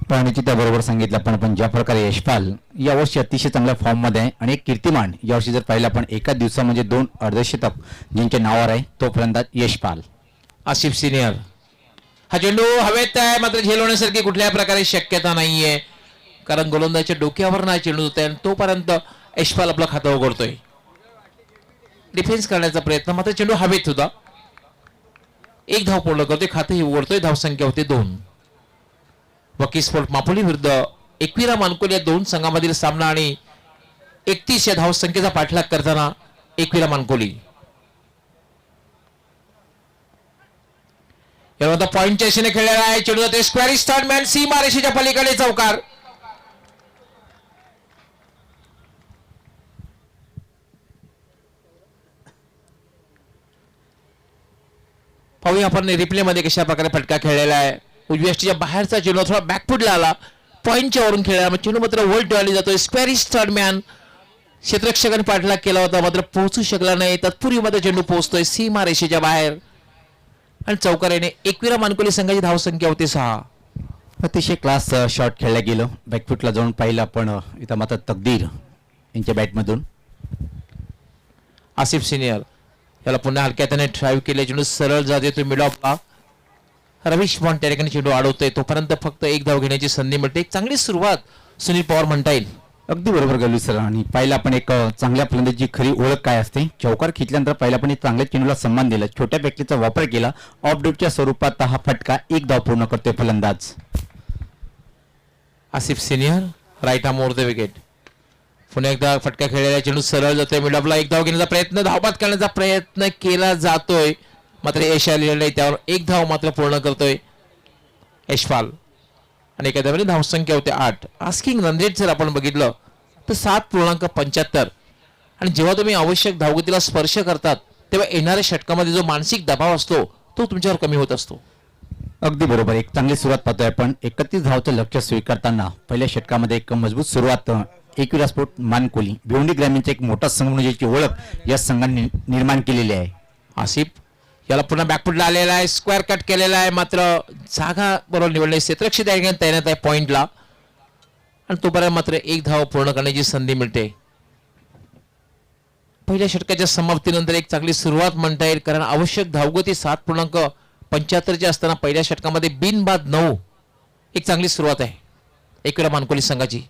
पाहण्याची त्याबरोबर सांगितलं पण ज्या प्रकारे यशपाल यावर्षी अतिशय चांगल्या फॉर्म मध्ये आहे आणि एक कीर्तिमान यावर्षी जर पाहिलं आपण एका दिवसा म्हणजे 2 अर्धशतक ज्यांच्या नावावर आहे तो फलंदाज यशपाल.
आसिफ सिनियर हा चेंडू हवेत आहे, मात्र झेलवण्यासारखी कुठल्या प्रकारे शक्यता नाहीये, कारण गोलंदाजच्या डोक्यावर ना चेंडू होत आहे आणि तोपर्यंत यशपाल आपलं खातं उघडतोय. डिफेन्स करण्याचा प्रयत्न, मात्र चेंडू हवेत होता. 1 धाव पूर्ण करतोय, खातंही उघडतोय. धावसंख्या होते 2. वकील स्पोर्ट मापोली विरुद्ध एकविरा मानकोली या 2 संघामधील सामना आणि 31 या धावसंख्येचा पाठलाग करताना एकविरा मानकोली. यानंतर पॉइंटच्या दिशेने खेळलेला आहे चेंडू जाते स्क्वेअर स्टार्टमॅन सीमा रेषेच्या पलीकडे चौकार. पाहूया आपण रिप्ले मध्ये कशा प्रकारे फटका खेळलेला आहे. उजव्या यष्टीच्या बाहेरचा चेंडू थोडा बॅकफुटला आला, पॉइंटच्या वरून खेळला, चेंडू मात्र वर्ल्ड आली जातोय. स्क्वेअर स्टार्टमॅन क्षेत्ररक्षकाने पाठलाग केला होता, मात्र पोहोचू शकला नाही. तत्पूर्वी मध्ये चेंडू पोहोचतोय सीमा रेषेच्या बाहेर आणि चौकार येणे. एकविरा मानकोली संघाची धावसंख्या होती 6.
अतिशय क्लास शॉट खेळलं गेलं. बॅकफुटला जाऊन पाहिलं आपण इथं मात्र तकदीर यांच्या बॅटमधून.
आसिफ सिनियर याला पुन्हा हलक्याने ड्राईव्ह केले, चेंडू सरळ जाते तो मिड ऑफला. रवीश बॉन त्या ठिकाणी चेंडू अडवतोय, तोपर्यंत फक्त 1 धाव घेण्याची संधी मिळते. एक चांगली सुरुवात सुनील पवार म्हणता येईल.
अगदी बरोबर गलू सर. आणि पाहिलं आपण एक चांगल्या फलंदाजीची खरी ओळख काय असते. चौकार खेचल्यानंतर पाहिलं आपण एक चांगल्या चेंडूला सन्मान दिला, छोट्या बॅटचा वापर केला. ऑफ ड्यूटच्या स्वरूपात हा फटका 1 धाव पूर्ण करतोय फलंदाज.
Asif senior right arm over the wicket. पुन्हा एकदा फटका खेळलेला चेंडू सरळ जातोय मिड ऑफला. 1 धाव घेण्याचा प्रयत्न, धावपात करण्याचा प्रयत्न केला जातोय, मात्र यश आलेलं नाही. त्यावर 1 धाव मात्र पूर्ण करतोय यशपाल आणि एका धावाने धावसंख्या होते 8. आस्किंग रन रेट जर आपण बघितलं तर 7.75. आणि जेव्हा तुम्ही आवश्यक धावगतीला स्पर्श करतात तेव्हा येणाऱ्या षटकामध्ये जो मानसिक दबाव असतो तो तुमच्यावर कमी होत असतो.
अगदी बरोबर. एक चांगली सुरुवात पाहतोय आपण. 31 धावचं लक्ष्य स्वीकारताना पहिल्या षटकामध्ये एक मजबूत सुरुवात एकविरा स्पोर्ट मानकोली भिवंडी ग्रामीणचा एक मोठा संघ म्हणजे ओळख या संघाने निर्माण केलेली आहे.
आसिफ याला पुन्हा बॅकफुटला आलेला आहे, स्क्वेअर कट केलेला आहे, मात्र जागा बरोबर निवडली. क्षेत्ररक्षक त्या ठिकाणी तैनात आहे पॉइंटला आणि तोपर्यंत मात्र 1 धाव पूर्ण करण्याची संधी मिळते. पहिल्या षटकाच्या समाप्तीनंतर एक चांगली सुरुवात म्हणता येईल, कारण आवश्यक धावगती 7.75 असताना पहिल्या षटकामध्ये बिनबाद 9. एक चांगली सुरुवात आहे एकविरा मानकोली संघाची.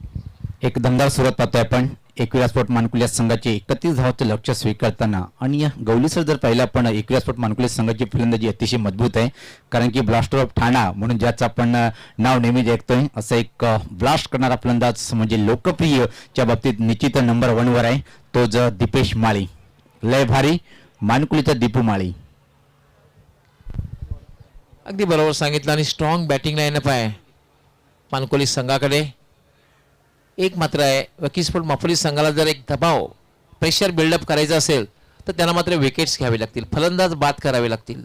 एक दमदार सुरुवात पाहतोय आपण एकविरा स्पोर्ट मानकुली संघाचे 31 धावाचं लक्ष्य स्वीकारताना. आणि या गवलीसर जर पाहिलं आपण एकविरा स्पोर्ट मानकुली संघाची फलंदाजी अतिशय मजबूत आहे, कारण की ब्लास्टर ऑफ ठाणा म्हणून ज्याचं आपण नाव नेहमी ऐकतोय असं एक ब्लास्ट करणारा फलंदाज म्हणजे लोकप्रिय च्या बाबतीत निश्चित नंबर 1 वर आहे तो दीपेश माळी. लय भारी मानकुलीचा दीपू माळी.
अगदी बरोबर सांगितलं. आणि स्ट्रॉंग बॅटिंग लाईनअप आहे मानकोली संघाकडे. एक मात्र आहे वकील स्पोर्ट मापोली संघाला जर एक दबाव प्रेशर बिल्डअप करायचा असेल तर त्यांना मात्र विकेट्स घ्यावे लागतील, फलंदाज बाद करावे लागतील.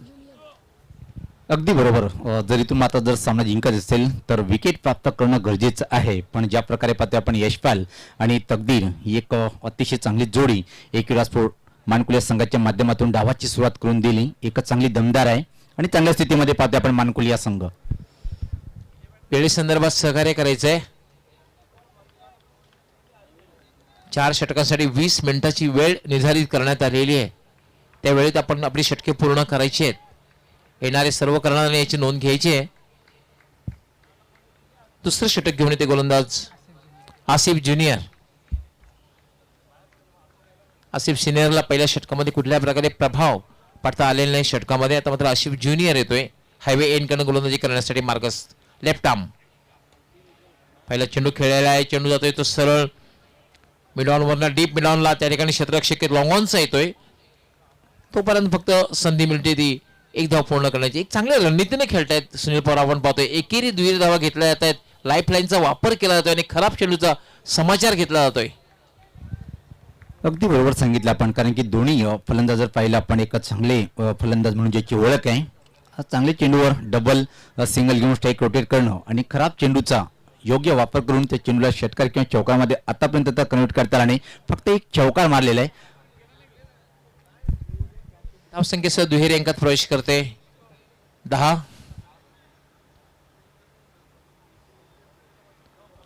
अगदी बरोबर. जर इथून मात्र जर सामना जिंकत असेल तर विकेट प्राप्त करणं गरजेचं आहे. पण ज्या प्रकारे पाहतोय आपण यशपाल आणि तकदीर ही एक अतिशय चांगली जोडी एकविरा स्पोर्ट मानकुली संघाच्या माध्यमातून डावाची सुरुवात करून दिली. एक चांगली दमदार आहे आणि चांगल्या स्थितीमध्ये पाहतोय आपण मानकुली या संघ.
वेळी संदर्भात सहकार्य करायचंय. 4 षटकांसाठी 20 मिनिटाची वेळ निर्धारित करण्यात आलेली आहे. त्या वेळेत आपण आपली षटके पूर्ण करायची आहेत. येणारे सर्व करणाऱ्यांनी याची नोंद घ्यायची आहे. दुसरं षटक घेऊन येते गोलंदाज आसिफ ज्युनियर. आसिफ सिनियरला पहिल्या षटकामध्ये कुठल्या प्रकारे प्रभाव पडता आलेला नाही षटकामध्ये. आता मात्र आसिफ ज्युनियर येतोय हायवे एंड कडे गोलंदाजी करण्यासाठी. Marcus left arm. पहिला चेंडू खेळलेला आहे, चेंडू जातोय तो सरळ मिडॉन वरना डीप मिडॉनला. त्या ठिकाणी क्षेत्ररक्षक लॉंग ऑनचा येतोय, तोपर्यंत फक्त संधी मिळते ती 1 धाव पूर्ण करण्याची. एक चांगल्या रणनीतीने खेळतायत सुनील पवार. आपण पाहतोय एकेरी दुहेरी धावा घेतल्या जात आहेत, लाईफ लाईनचा वापर केला जातोय आणि खराब चेंडूचा समाचार घेतला जातोय.
अगदी बरोबर सांगितलं आपण, कारण की दोन्ही फलंदाज जर पाहिलं आपण एक चांगले फलंदाज म्हणून ज्याची ओळख आहे. चांगले चेंडूवर डबल सिंगल घेऊन स्ट्राईक रोटेट करणं आणि खराब चेंडूचा योग्य वापर करून त्या चेंडूला षटकार किंवा चौकारमध्ये आतापर्यंत कन्वर्ट करता आला नाही. फक्त एक चौकार मारलेला आहे.
धावसंख्येसह दुहेरी अंकात प्रवेश करते 10.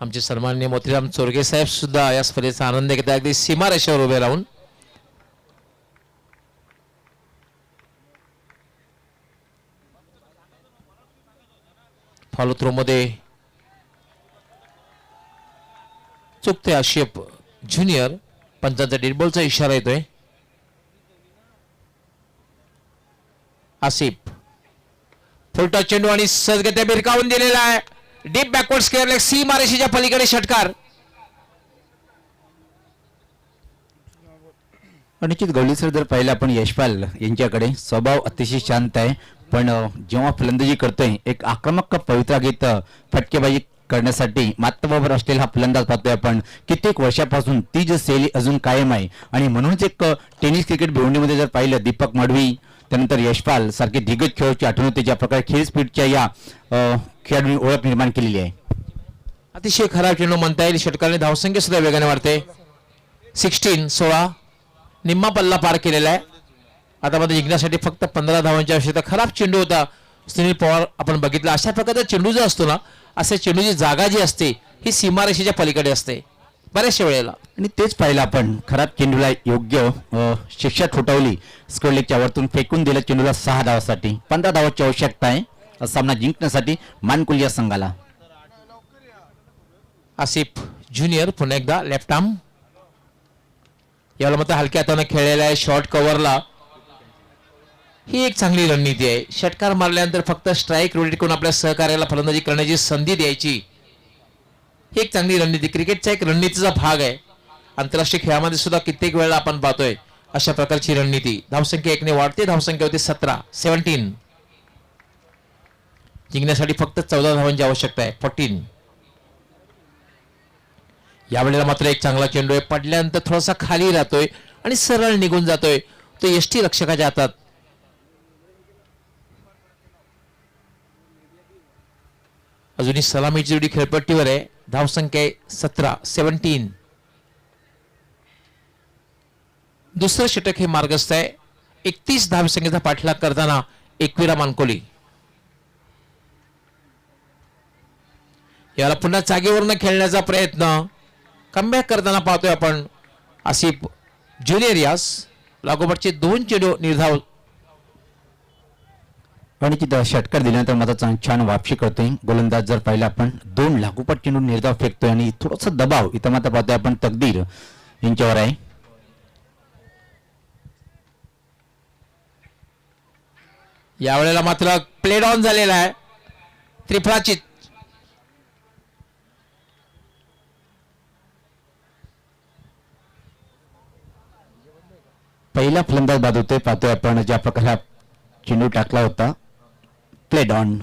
आमचे सन्माननीय मोतीराम चोरगे साहेब सुद्धा या स्पर्धेचा आनंद घेतात अगदी सीमारेषेवर उभे राहून. फॉलो थ्रो मध्ये चुकते आक्षेप ज्युनियर. पंचांचा डेड बॉलचा इशारा येतोय. आसिफ फुलटा चेंडू आणि सहजगत्या भिरकावून दिलेला आहे. डीप बॅकवर्ड स्क्वेअर लेग सीमारेषेच्या पलीकडे षटकार.
निश्चित गवळीसर जर पाहिलं आपण यशपाल यांच्याकडे स्वभाव अतिशय शांत आहे, पण जेव्हा फलंदाजी करतोय एक आक्रमक पवित्रागीत फटकेबाजी करण्यासाठी मातबाबर असलेला हा फलंदाज पाहतोय आपण. कित्येक वर्षापासून ती जी शैली अजून कायम आहे आणि म्हणूनच एक टेनिस क्रिकेट भिवंडीमध्ये जर पाहिलं दीपक मडवी त्यानंतर यशपाल सारखे दिग्गज खेळाडूची आठवण होते, ज्या प्रकारे खेळ स्पीडच्या या खेळाडूंनी ओळख निर्माण केलेली आहे.
अतिशय खराब चेंडू म्हणता येईल. षटकाराने धावसंख्या सुद्धा वेगाने वाढते. 16 निम्मा पल्ला पार केलेला आहे. आता मध्ये जिंकण्यासाठी फक्त 15 धावांची आवश्यकता. खराब चेंडू होता सुनील पवार आपण बघितला. अशा प्रकारचा चेंडू जो असतो ना, असे चेंडूची जागा जी असते ही सीमारेषेच्या पलीकडे असते बऱ्याचशा वेळेला.
आणि तेच पाहिलं आपण खराब चेंडूला योग्य शिक्षा ठोठावली. स्क्वेअर लेगच्या वरतून फेकून दिलं चेंडूला 6 धावासाठी. 15 धावांची आवश्यकता आहे सामना जिंकण्यासाठी मानकुल या संघाला.
आसिफ ज्युनियर पुन्हा एकदा लेफ्ट आर्म. याला मात्र हलक्या हाताने खेळलेला आहे. शॉर्ट कव्हरला ही एक चांगली रणनीती आहे. षटकार मारल्यानंतर फक्त स्ट्राईक रोटेट करून आपल्या सहकार्याला फलंदाजी करण्याची संधी द्यायची, ही एक चांगली रणनीती. क्रिकेटचा एक रणनीतीचा भाग आहे. आंतरराष्ट्रीय खेळामध्ये सुद्धा कित्येक वेळा आपण पाहतोय अशा प्रकारची रणनीती. धावसंख्या 1 ने वाढते. धावसंख्या होती 17. जिंकण्यासाठी फक्त 14 धावांची आवश्यकता आहे. 14. यावेळेला मात्र एक चांगला चेंडू आहे. पडल्यानंतर थोडासा खाली राहतोय आणि सरळ निघून जातोय तो यष्टी रक्षकाच्या हातात. अजूनही सलामीची जोडी खेळपट्टीवर आहे. धावसंख्या 17. दुसरं षटक हे मार्गस्थ आहे. 31 धावसंख्येचा पाठलाग करताना एकविरा मानकोली. याला पुन्हा जागेवरनं खेळण्याचा प्रयत्न कमबॅक करताना पाहतोय आपण. आसिफ ज्युनियर यास लागोपाठचे 2 चेंडू निर्धाव.
आणि तिथं षटकार दिल्यानंतर मात्र छान वापशी करतोय गोलंदाज. जर पाहिलं आपण 2 लागोपाठ चेंडू निर्धाव फेकतोय आणि थोडासा दबाव इथं मात्र पाहतोय आपण तकदीर यांच्यावर आहे.
यावेळेला मात्र प्लेड ऑन झालेला आहे. त्रिफळाची
पहिला फलंदाज बाद होतोय पाहतोय आपण. ज्या प्रकारे चेंडू टाकला होता प्लेड ऑन.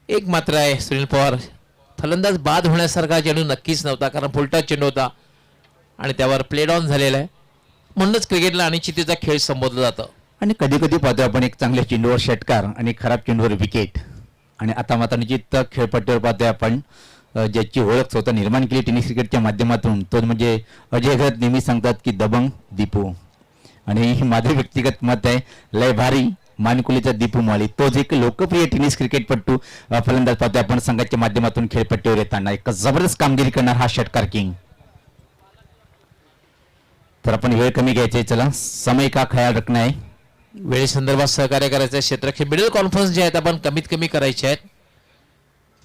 एक मात्र आहे सुनील पवार. फलंदाज बाद होण्यासारखा चेंडू नक्कीच नव्हता, कारण फुलटा चेंडू होता आणि त्यावर प्लेड ऑन झालेला आहे. म्हणूनच क्रिकेटला अनिश्चिततेचा खेळ संबोधला जातं.
आणि कधी कधी पाहतोय आपण एक चांगल्या चेंडूवर षटकार आणि खराब चेंडूवर विकेट. आणि आता मात्र निश्चित खेळपट्टीवर पाहतोय आपण ज्याची ओळख स्वतः निर्माण केली टेनिस क्रिकेटच्या माध्यमातून, तो म्हणजे अजय घरत. नेहमी सांगतात की दबंग दीपू, आणि माझे व्यक्तिगत मत आहे लय भारी मानकुलीचा दीपू माळी. तोच एक लोकप्रिय टेनिस क्रिकेटपट्टू फलंदाज पाहतोय आपण संघाच्या माध्यमातून खेळपट्टीवर येताना. एक जबरदस्त कामगिरी करणार हा षटकार किंग. तर आपण वेळ कमी घ्यायचा आहे. चला समय का ख्याल रखना आहे.
वेळेसंदर्भात सहकार्य करायचं क्षेत्रक्षेत्र मिडल कॉन्फरन्स जे आहेत आपण कमीत कमी करायचे आहेत.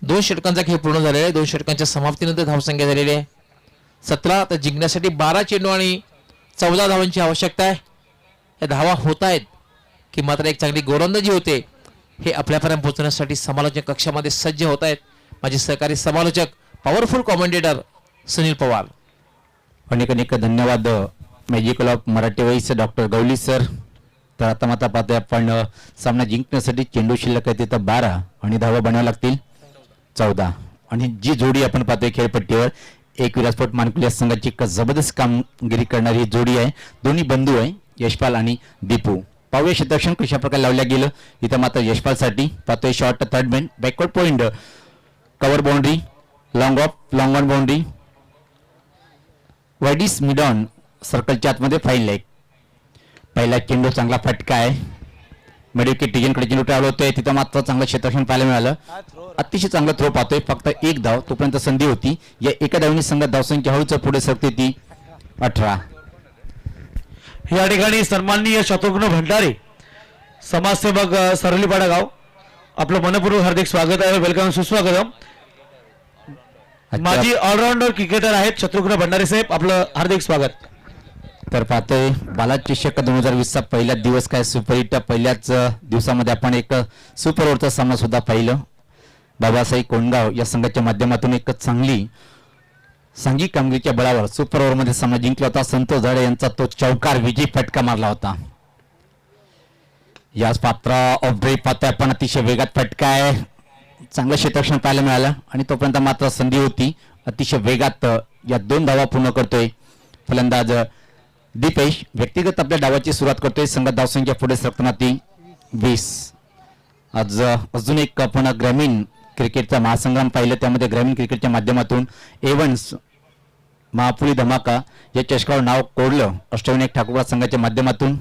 2 षटकांचा खेळ पूर्ण झालेला आहे. 2 षटकांच्या समाप्तीनंतर धावसंख्या झालेली आहे 17. तर जिंकण्यासाठी 12 चेंडू आणि 14 धावांची आवश्यकता आहे. या धावा होत आहेत की मात्र एक चांगली गोलंदाजी होते हे आपल्यापर्यंत पोहोचण्यासाठी समालोचक कक्षामध्ये सज्ज होत आहेत माझे सहकारी समालोचक पॉवरफुल कॉमेंटेटर सुनील पवार.
अनेक अनेक धन्यवाद magical of Marathi voice doctor Gawali sir. तर आता मात्र पाहतोय आपण सामना जिंकण्यासाठी चेंडू शिल्लक आहे तिथं 12 आणि धावा बनाव्या लागतील 14. आणि जी जोडी आपण पाहतोय खेळपट्टीवर एक विरासपोर्ट मानकुली संघाची एक जबरदस्त कामगिरी करणारी ही जोडी आहे. दोन्ही बंधू आहे यशपाल आणि दीपू. पाहूया क्षेत्ररक्षण कशा प्रकारे लावल्या गेलं. इथं मात्र यशपालसाठी पाहतोय short third man backward point cover boundary long off long on boundary वाइडिस मिड ऑन सर्कलच्या आतमध्ये फाईल आहे. पहिला चेंडू चांगला फटका आहे. मिडविकेट टिजनकडे चेंडू ट्रॅव्हल होतोय, तिथं मात्र चांगलं क्षेत्ररक्षण पाहायला मिळालं. अतिशय चांगला थ्रो पाहतोय, फक्त एक धाव तोपर्यंत संधी होती. या एका धावनी संघात धावसंख्या हळूच पुढे सरकते ती 18.
या ठिकाणी सन्माननीय शत्रुघ्न भंडारे समाजसेवक सरलीपाडा गाव आपलं मनपूर्वक हार्दिक स्वागत आहे. वेलकम सुस्वागतम. माजी ऑलराऊंडर क्रिकेटर आहेत शत्रुघ्न भंडारे साहेब, आपलं हार्दिक स्वागत.
तर पाहतोय बालाजी चषक 2020 चा पहिला दिवस काय सुपरहिट. पहिल्याच दिवसामध्ये आपण एक सुपर ओव्हरचा सामना सुद्धा पाहिलं. बाबासाहेब कोंडगाव या संघाच्या माध्यमातून एक चांगली सांघिक कामगिरीच्या बळावर सुपर ओव्हरमध्ये सामना जिंकला होता. संतोष झाडे यांचा तो चौकार विजयी फटका मारला होता. याच पात्र ऑफ ड्राईव्ह पाहतोय आपण, अतिशय वेगात फटका आहे. चांगलं क्षेत्ररक्षण पाहायला मिळालं आणि तोपर्यंत मात्र संधी होती. अतिशय वेगात या 2 धावा पूर्ण करतोय फलंदाज दीपेश. व्यक्तिगत आपल्या डावाची सुरुवात करतोय. संघात धावसंख्या पुढे सरकताना ती 20. आज अजून एक आपण ग्रामीण क्रिकेटचा महासंग्राम पाहिलं, त्यामध्ये ग्रामीण क्रिकेटच्या माध्यमातून एव्हन्स महापुरी धमाका या चषकावर नाव कोरलं. अष्टविनायक ठाकूर संघाच्या माध्यमातून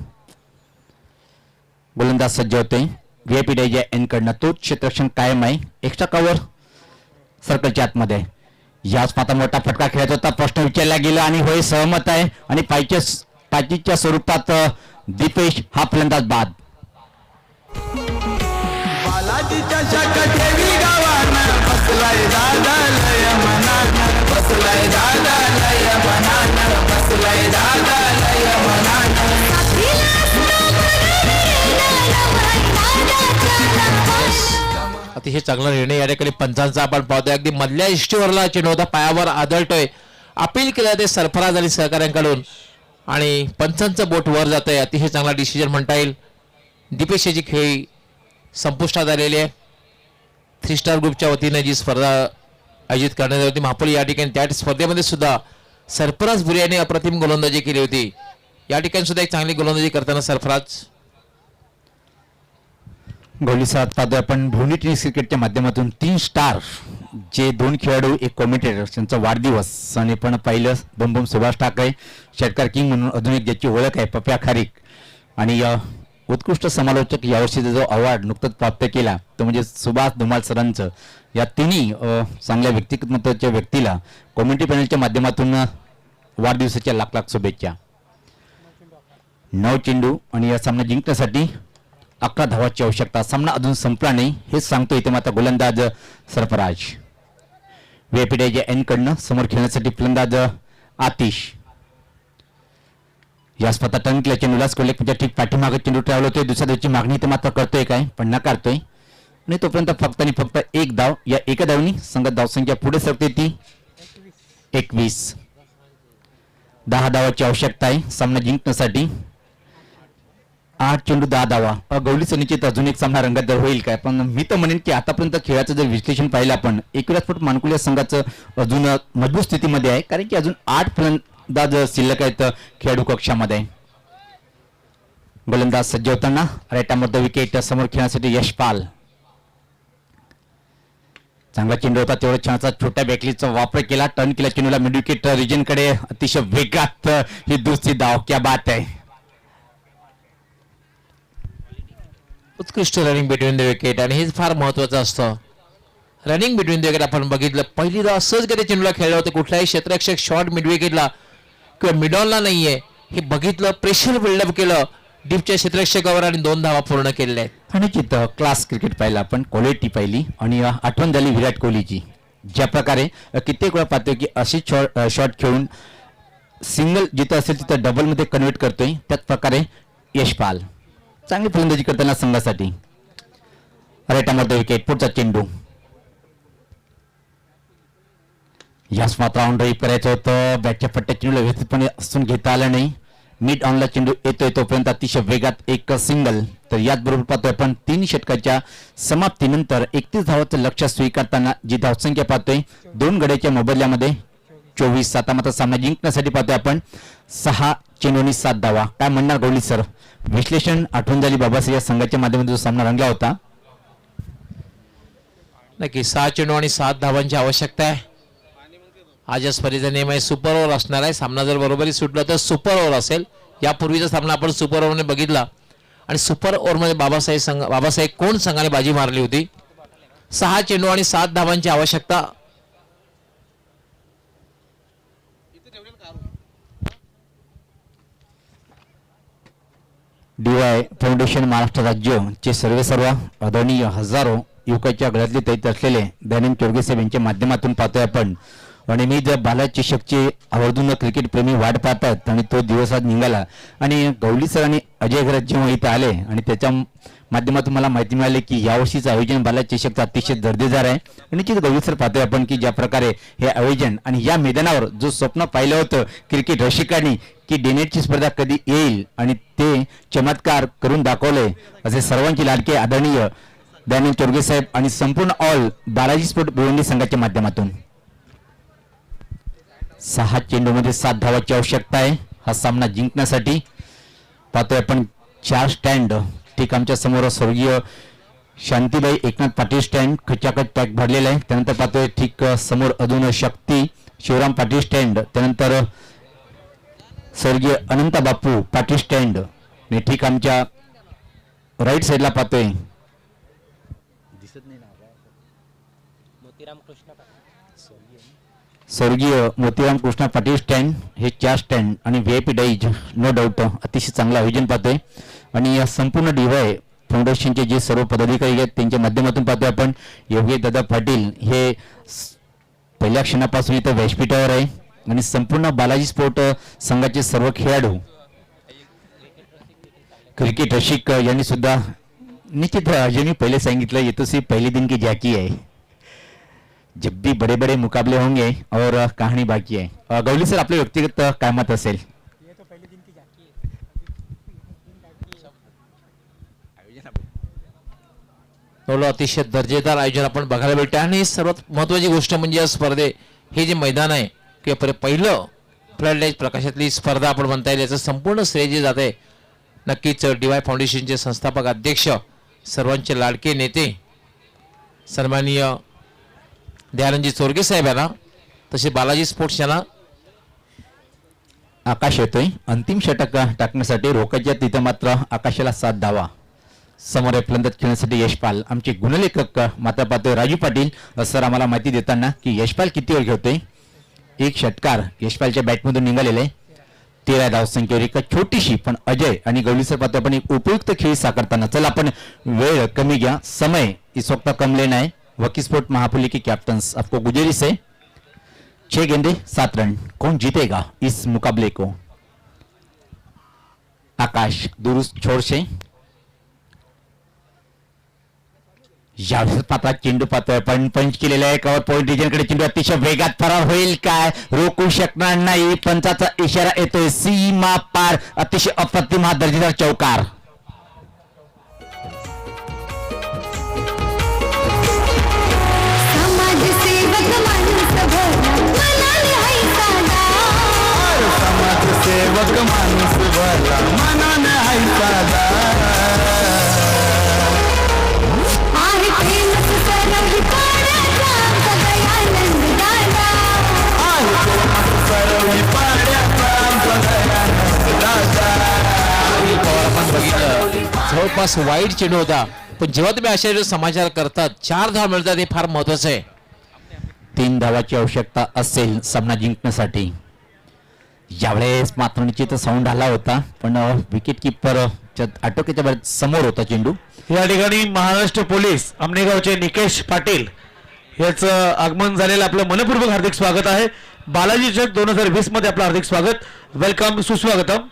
गोलंदाज सज्ज होते. व्हीआयपी डायजा एन कडनं तो क्षेत्ररक्षण कायम आहे. एक्स्ट्रा कव्हर सर्कलच्या आतमध्ये. याच पाता मोठा फटका खेळत होता, प्रश्न विचारला गेला आणि होय सहमत आहे. आणि पाचीच्या स्वरूपात दीपेश हा फलंदाज बाद.
अतिशय चांगला निर्णय या ठिकाणी पंचांचा आपण पाहतोय. अगदी मधल्या इष्टीवरला चेंडू होता, पायावर आदळतोय. अपील केलं ते सरफराज आणि सहकाऱ्यांकडून आणि पंचांचं बोट वर जात आहे. अतिशय चांगला डिसिजन म्हणता येईल. दीपेश याची खेळी संपुष्टात आलेली आहे. 3 स्टार ग्रुपच्या वतीने जी स्पर्धा आयोजित करण्यात आली होती महापोली, या ठिकाणी त्या स्पर्धेमध्ये सुद्धा सरफराज भुरे यांनी अप्रतिम गोलंदाजी केली होती. या ठिकाणी सुद्धा एक चांगली गोलंदाजी करताना सरफराज
गोली साथ पाहतोय आपण. भुवनी टेनिस क्रिकेटच्या माध्यमातून 3 स्टार जे 2 खेळाडू, एक कॉमेंटेटर, त्यांचा वाढदिवस आणि पण पाहिलं बंबम सुभाष ठाकरे, षटकार किंग म्हणून अजून एक ज्याची ओळख आहे पप्या खारीक. आणि उत्कृष्ट समालोचक यावर्षीचा जो अवॉर्ड नुकताच प्राप्त केला तो म्हणजे सुभाष धुमाल सरांचं. या तिन्ही चांगल्या व्यक्तिमत्वाच्या व्यक्तीला कॉमेंट्री पॅनलच्या माध्यमातून वाढदिवसाच्या लाख लाख शुभेच्छा. 9 चेंडू आणि या सामना जिंकण्यासाठी 11 धावांची आवश्यकता. सामना अजून संपला नाही हेच सांगतो इथे मात्र गोलंदाज सरफराज. व्हीआयपी डायजा एन कडनं समोर खेळण्यासाठी फलंदाज आतिश. या स्पर्धा टर्न चेंडूलाच कोल्हेच्या ठीक पाठीमागे चेंडू ट्रॅव्हल होतोय. दुसऱ्या धावची मागणी ते मात्र करतोय काय पण नाकारतोय. आणि तोपर्यंत फक्त आणि फक्त एक धाव. या एका धावनी संघात धावसंख्या पुढे सरकते ती 21. 10 धावाची आवश्यकता आहे सामना जिंकण्यासाठी. 8 चेंडू 10 धावा. गवळीचं निश्चित अजून एक सामना रंगतदार होईल काय. पण मी तर म्हणेन की आतापर्यंत खेळाचं जर विश्लेषण पाहिलं आपण, एकविरा स्पोर्ट मानकुले संघाचं अजून मजबूत स्थितीमध्ये आहे, कारण की अजून 8 फलंदाज शिल्लक आहेत खेळाडू कक्षामध्ये. गोलंदाज सज्ज होताना राईटामध्ये विकेट समोर खेळण्यासाठी यशपाल. चांगला चेंडू होता, तेवढा छानचा छोट्या बॅकलीचा वापर केला. टर्न केला चेंडूला मिड विकेट रिजन कडे. अतिशय वेगात ही दुसरी धाव. क्या बात आहे.
उत्कृष्ट रनिंग बिटवीन द विकेट आणि हेच फार महत्वाचं असतं. रनिंग बिटवीन द विकेट आपण बघितलं. पहिली धाव सहजगती चेंडूला खेळलं होतं. कुठलाही क्षेत्ररक्षक शॉट मिड विकेटला किंवा मिडॉनला नाहीये हे बघितलं. प्रेशर बिल्डअप केलं डीपच्या क्षेत्ररक्षकावर आणि 2 धावा पूर्ण केलेल्या आहेत.
आणि चित्त क्लास क्रिकेट पाहिलं आपण, क्वालिटी पाहिली आणि आठवण झाली विराट कोहलीची. ज्या प्रकारे कित्येक वेळा पाहतोय की अशी शॉट खेळून सिंगल जिथं असेल तिथं डबल मध्ये कन्वर्ट करतोय, त्याच प्रकारे यशपाल चांगली फलंदाजी करताना संघासाठी. राईटामध्ये विकेट. पुढचा चेंडू यास मात्र ऑन ड्राईव्ह करायचं होतं. बॅटच्या पट्ट्या चेंडूला व्यवस्थितपणे असून घेता आलं नाही. मिड ऑनला चेंडू येतोय तोपर्यंत अतिशय वेगात एक सिंगल. तर याच बरोबर पाहतोय आपण 3 षटकाच्या समाप्तीनंतर 31 धावाचं लक्ष्य स्वीकारताना जी धावसंख्या पाहतोय 2 गड्याच्या मोबदल्यामध्ये 24. आता मात्र सामना जिंकण्यासाठी पाहतोय आपण 6 चेंडूंनी 7 धावा. काय म्हणणार गवळी सर? विश्लेषण आठवण झाली बाबासाहेब या संघाच्या माध्यमातून जो सामना रंगला होता.
नक्की 6 चेंडू आणि 7 धावांची आवश्यकता आहे. आज या स्पर्धेचा नियम आहे सुपर ओव्हर असणार आहे. सामना जर बरोबरी सुटला तर सुपर ओव्हर असेल. यापूर्वीचा सामना आपण सुपर ओव्हरने बघितला आणि सुपर ओव्हरमध्ये बाबासाहेब कोण संघाने बाजी मारली होती. 6 चेंडू आणि 7 धावांची आवश्यकता.
DY फाउंडेशन महाराष्ट्र राज्यचे सर्व आदरणीय हजारो युवकाच्या गळ्यातले तैत असलेले दयानंद चोरगे साहेब यांच्या माध्यमातून पाहतोय आपण. आणि मी जर बाला चषकचे आवर्जून क्रिकेट प्रेमी वाट पाहतात आणि तो दिवस आज निघाला आणि गवली सर आणि अजय घरात जेव्हा इथं आले आणि त्याच्या माध्यमातून मला माहिती मिळाली की यावर्षीचं आयोजन बाला चषकचं अतिशय दर्जेदार आहे. आणि निश्चित गवली सर पाहतोय आपण की ज्या प्रकारे हे आयोजन आणि या मैदानावर जो स्वप्न पाहिलं होतं क्रिकेट रसिकांनी की डेनेटची स्पर्धा कधी येईल आणि ते चमत्कार करून दाखवले. असे सर्वांची लाडके आदरणीय दयानंद चोरगे साहेब आणि संपूर्ण ऑल बालाजी स्पोर्ट भिवंडी संघाच्या माध्यमातून 6 चेंडूमध्ये 7 धावाची आवश्यकता आहे हा सामना जिंकण्यासाठी. पाहतोय आपण 4 स्टँड ठीक आमच्या समोर स्वर्गीय शांतीबाई एकनाथ पाटील स्टँड खचाखच पॅक भरलेला आहे. त्यानंतर पाहतोय ठीक समोर अजून शक्ती शिवराम पाटील स्टँड, त्यानंतर स्वर्गीय अनंता बापू पाटील स्टँड आणि ठीक आमच्या राईट साईडला पाहतोय स्वर्गीय मोतीराम कृष्णा पाटील स्टँड. हे 4 स्टँड आणि VIP डाईज नो डाऊट अतिशय चांगलं आयोजन पाहतोय. आणि या संपूर्ण DY फाउंडेशनचे जे सर्व पदाधिकारी आहेत त्यांच्या माध्यमातून पाहतोय आपण योगेश दादा पाटील हे पहिल्या क्षणापासून इथं व्यासपीठावर आहे. आणि संपूर्ण बालाजी स्पोर्ट संघाचे सर्व खेळाडू क्रिकेट रसिक यांनी सुद्धा निश्चित ज्यांनी पहिले सांगितलं ये तो सिर्फ पहले दिन की झांकी है, जब भी बड़े बड़े मुकाबले होंगे और कहानी बाकी है. गवली सर आपले व्यक्तिगत काय मत असेल.
अतिशय दर्जेदार आयोजन आपण बघायला भेटते. आणि सर्वात महत्वाची गोष्ट म्हणजे या स्पर्धे हे जे मैदान आहे किंवा पहिलं फ्लड लाईट प्रकाशातली स्पर्धा आपण म्हणता येईल याचं संपूर्ण श्रेय जे जात आहे नक्कीच DY फाउंडेशनचे संस्थापक अध्यक्ष सर्वांचे लाडके नेते सन्माननीय दयानंदजी चोरगे साहेब यांना तसे बालाजी स्पोर्ट्स यांना.
आकाश येतोय अंतिम षटक टाकण्यासाठी रोकाच्या तिथं मात्र आकाशाला 7 धावा. समोर फलंदाज खेळण्यासाठी यशपाल आमचे गुणलेखक मात्र पाहतोय राजू पाटील सर आम्हाला माहिती देताना की यशपाल किती ओव्हर खेळतोय. एक षटकार यशपालच्या बॅटमधून निघालेले 13 धावसंख्येवर एक छोटीशी पण अजय आणि गवली सर पाहतोय आपण एक उपयुक्त खेळी साकारताना. चला आपण वेळ कमी घ्या, समय इस वक्त कम लेना है. वकी स्पोर्ट महापुली के कैप्टन्स आपको गुजारिश है 6 गेंदे 7 रन. कौन जीतेगा इस मुकाबले को. आकाश दुरुस्त छोर से यावेळेस पात्र चेंडू पाहतोय पण पंच केलेला आहे कव्हर पॉईंट रिजनकडे चेंडू अतिशय वेगात फरार होईल काय रोखू शकणार नाही. पंचाचा इशारा येतोय सीमा पार. अतिशय अप्रतिम हा दर्जेदार चौकार.
सेवक माणूस भला मनाने हाय साधा आहे प्रेमच सरवली पाड्याचा दयानंद दादा आहे प्रेमच सरवली पाड्याचा दयानंद दादा.
आपण बघितलं जवळपास वाईट चेंडू होता पण जेव्हा तुम्ही अशा समाचार करतात 4 धावा मिळतात हे फार महत्वाचं आहे.
3 धावाची आवश्यकता असेल सामना जिंकण्यासाठी. यावेळेस मात्र निश्चित साऊंड आला होता पण विकेट किपर आटोक्याच्या बाहेर समोर होता चेंडू.
या ठिकाणी महाराष्ट्र पोलीस आमनेगावचे निकेश पाटील याचं आगमन झालेलं आपलं मनपूर्वक हार्दिक स्वागत आहे. बालाजी चषक 2020 मध्ये आपलं हार्दिक स्वागत, वेलकम, सुस्वागतम.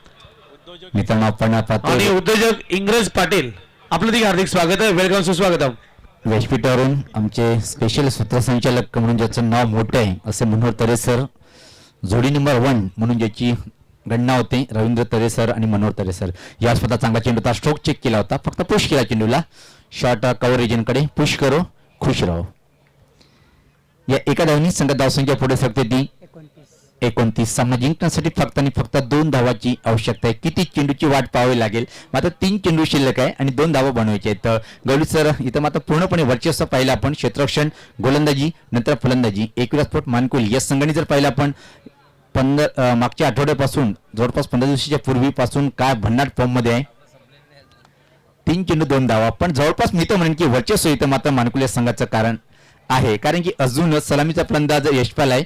मित्रांनो आपण
आणि
पाहतो
उद्योजक इंग्रज पाटील आपलं देखील हार्दिक स्वागत आहे, वेलकम, सुस्वागतम.
व्यासपीठावरून आमचे स्पेशल सूत्रसंचालक म्हणून ज्याचं नाव मोठं आहे असे मनोहर तरे सर, जोडी नंबर 1 म्हणून ज्याची गणना होते रवींद्र तरे सर आणि मनोहर तरे सर. या स्वतः चांगला चेंडू होता, स्ट्रोक चेक केला होता, फक्त पुश केला चेंडूला. शॉर्ट कव्हर रिजनकडे पुश करो खुश राहो. या एका धावनी संघ धावसंख्या पुढे सरकते ती 29 सामना जिंकण्यासाठी फक्त आणि फक्त 2 धावाची आवश्यकता आहे. किती चेंडूची वाट पाहावी लागेल. मात्र 3 चेंडू शिल्लक आहे आणि 2 धावा बनवायचे आहेत. गवळी सर इथं मात्र पूर्णपणे वर्चस्व पाहिलं आपण. क्षेत्ररक्षण, गोलंदाजी, नंतर फलंदाजी, एकविरा स्पोर्ट मानकुल या संघाने जर पाहिलं आपण मागच्या आठवड्यापासून जवळपास 15 दिवसाच्या पूर्वीपासून काय भन्नाट फॉर्म मध्ये आहे. 3 चेंडू 2 धावा. पण जवळपास मी तर म्हणेन की वर्चस्व इथं मात्र मानकुल या संघाचं कारण आहे. कारण की अजून सलामीचा फलंदाज यशपाल आहे.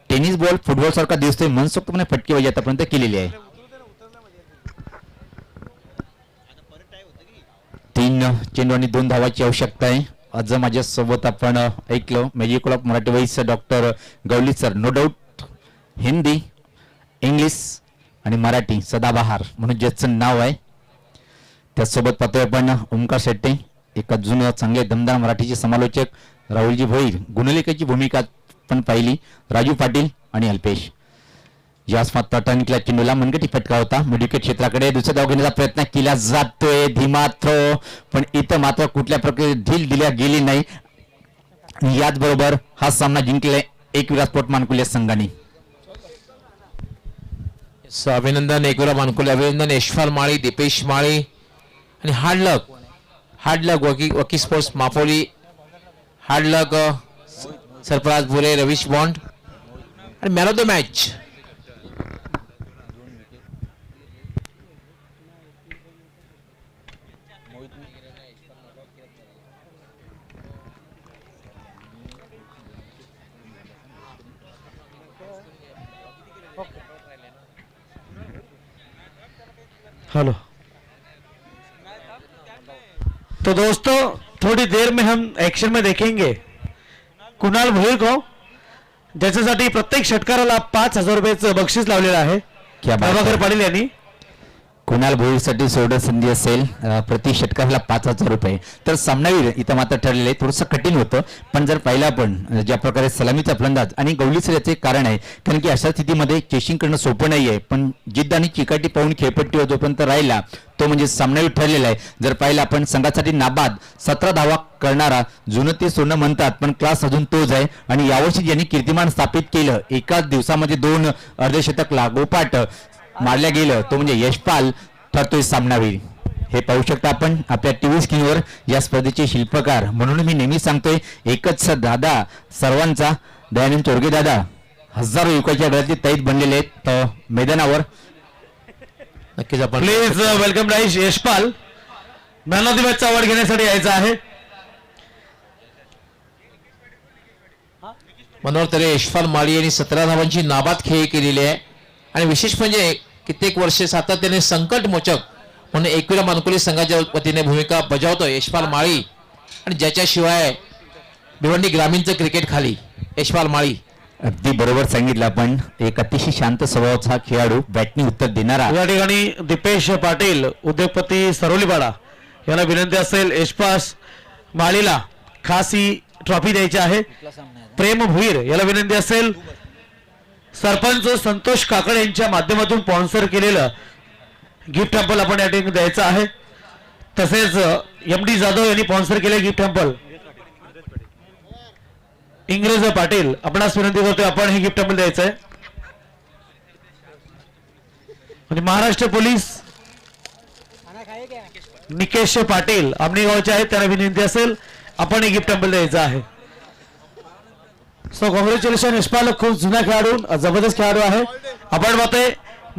टेनिस बॉल फुटबॉल सारखा दिसतोय. मनसोक्तपणे फटकेबाजी आतापर्यंत केलेली आहे. 3 चेंडू आणि 2 धावाची आवश्यकता आहे. आज माझ्यासोबत आपण ऐकलं magic of Marathi voice doctor Gawali sir. No doubt Hindi, English आणि मराठी सदाबहार म्हणून ज्याचं नाव आहे. त्याचसोबत पाहतोय आपण ओमकार शेट्टे, एक जुनं चांगले दमदार मराठीचे समालोचक. राहुलजी भोईर गुणलेखाची भूमिका पण पाहिली. राजू पाटील आणि अल्पेश. याच मात्र टर्निकला चेंडूला मनगटी फटका होता. मिडविकेट क्षेत्राकडे दुसरा धाव घेण्याचा प्रयत्न केला जातोय. धीमा थ्रो, पण इथं मात्र कुठल्या प्रकारे ढील दिल्या गेली नाही. याच बरोबर हा सामना जिंकलाय एकविरा स्पोर्ट मानकुल या संघाने.
अभिनंदन एकविरा मानकुल, अभिनंदन यशपाल माळी, दीपेश माळी आणि हार्ड लक वकी स्पोर्ट्स मापोली, हार्ड लक सरफराज बुरे, रवीश बॉन्ड आणि man of the match.
Hello तो दोस्तों, थोड़ी देर में हम एक्शन में देखेंगे कुणाल भोईर को, ज्याच्यासाठी प्रत्येक षटकाराला 5,000 रुपयाचं बक्षीस लावलेलं आहे.
क्या बात
प्रभाकर
आहे.
पाटील यांनी.
कुणाल भोईरसाठी सोडत संधी असेल प्रति षटकाला 5,000 रुपये. तर सामनावीर इथं मात्र ठरलेलं आहे. थोडंसं कठीण होतं, पण जर पाहिलं आपण ज्या प्रकारे सलामीचा फलंदाज आणि गवलीसर याचे कारण आहे. कारण की अशा स्थितीमध्ये चेसिंग करणं सोपं नाही आहे, पण जिद्द आणि चिकाटी पाहून खेळपट्टीवर जोपर्यंत राहिला तो म्हणजे सामनावीर ठरलेला आहे. जर पाहिलं आपण संघासाठी नाबाद 17 धावा करणारा, जुनं ते सोनं म्हणतात पण क्लास अजून तोच आहे. आणि यावर्षी ज्यांनी कीर्तिमान स्थापित केलं, एकाच दिवसामध्ये 2 अर्धशतक लागोपाठ मारल्या गेलं, तो म्हणजे यशपाल ठरतोय सामनावीर. हे पाहू शकता आपण आपल्या टीव्ही स्क्रीनवर या स्पर्धेचे शिल्पकार. म्हणून मी नेहमी सांगतोय एकच दादा सर्वांचा, दयानंद चोरगे दादा. हजारो युवकाच्या डोळ्यातले तैत बनलेले आहेत. तर मैदानावर
नक्कीच आपण
प्लीज वेलकम राईश यशपाल, मॅन ऑफ द मॅचचा अवॉर्ड घेण्यासाठी यायचं आहे.
मनोहर तरे, यशपाल माळी यांनी 17 धावांची नाबाद खेळी केलेली आहे. आणि विशेष म्हणजे कित्येक वर्षे सातत्याने संकट मोचक म्हणून एकविरा मानकुली संघाच्या वतीने भूमिका बजावतो यशपाल माळी. आणि ज्याच्याशिवाय भिवंडी ग्रामीणचं क्रिकेट खाली यशपाल माळी.
अगदी बरोबर सांगितलं आपण. एक अतिशय शांत स्वभावाचा खेळाडू, बॅटनी उत्तर देणारा.
या ठिकाणी दीपेश पाटील उद्योगपती सरोलीपाडा यांना विनंती असेल यशपाल माळीला खास ही ट्रॉफी द्यायची आहे. प्रेम भुईर याला विनंती असेल सरपंच संतोष काकडे यांच्या माध्यमातून स्पॉन्सर केलेलं गिफ्ट हॅम्पल आपण या ठिकाणी द्यायचं आहे. तसेच एम.डी. जाधव यांनी स्पॉन्सर केले गिफ्ट हॅम्पल. इंग्रज पाटील आपणास विनंती करतोय आपण हे गिफ्ट हॅम्पल द्यायचं आहे. आणि महाराष्ट्र पोलीस निकेश पाटील आमने गावचे आहेत, त्यांना विनंती असेल आपण हे गिफ्ट हॅम्पल द्यायचं आहे. सो कॉंग्रॅच्युलेशन यशपाल, खूप जुना खेळाडू, जबरदस्त खेळाडू आहे. आपण पाहतोय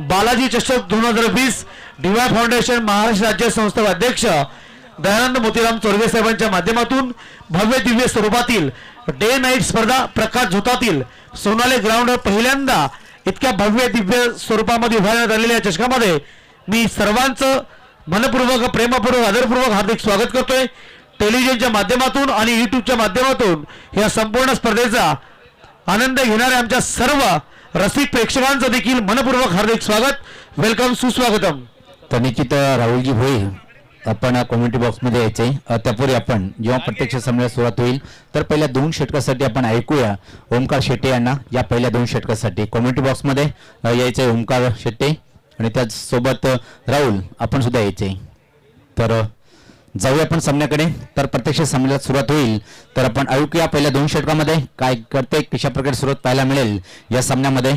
बालाजी चषक 2020 डीवाय फाउंडेशन महाराष्ट्र राज्य संस्था अध्यक्ष दयानंद मोतीराम चोरगे साहेबांच्या माध्यमातून भव्य दिव्य स्वरूपातील डे नाईट स्पर्धा प्रकाश झोतातील सोनाले ग्राउंडवर पहिल्यांदा इतक्या भव्य दिव्य स्वरूपामध्ये उभारण्यात आलेल्या चषकामध्ये मी सर्वांचं मनपूर्वक, प्रेमपूर्वक, आदरपूर्वक हार्दिक स्वागत करतोय. टेलिव्हिजनच्या माध्यमातून आणि युट्यूबच्या माध्यमातून या संपूर्ण स्पर्धेचा आनंद घेणाऱ्या आमच्या सर्व रसिक प्रेक्षकांचं देखील मनपूर्वक हार्दिक स्वागत, वेलकम, सुस्वागतम.
तर निश्चित राहुलजी भोईर आपण कम्युनिटी बॉक्समध्ये यायचे. त्यापूर्वी आपण जेव्हा प्रत्यक्ष सामन्याला सुरुवात होईल तर पहिल्या 2 षटकासाठी आपण ऐकूया ओमकार शेट्टे यांना. या पहिल्या 2 षटकासाठी कम्युनिटी बॉक्समध्ये यायचंय ओमकार शेट्टे आणि त्याचसोबत राहुल आपण सुद्धा यायचे. तर जाऊया आपण सामन्याकडे. तर प्रत्यक्ष सामन्याला सुरुवात होईल तर आपण ऐकूया पहिल्या 2 षटकामध्ये काय करते, कशा प्रकारे सुरुवात पाहायला मिळेल या सामन्यामध्ये.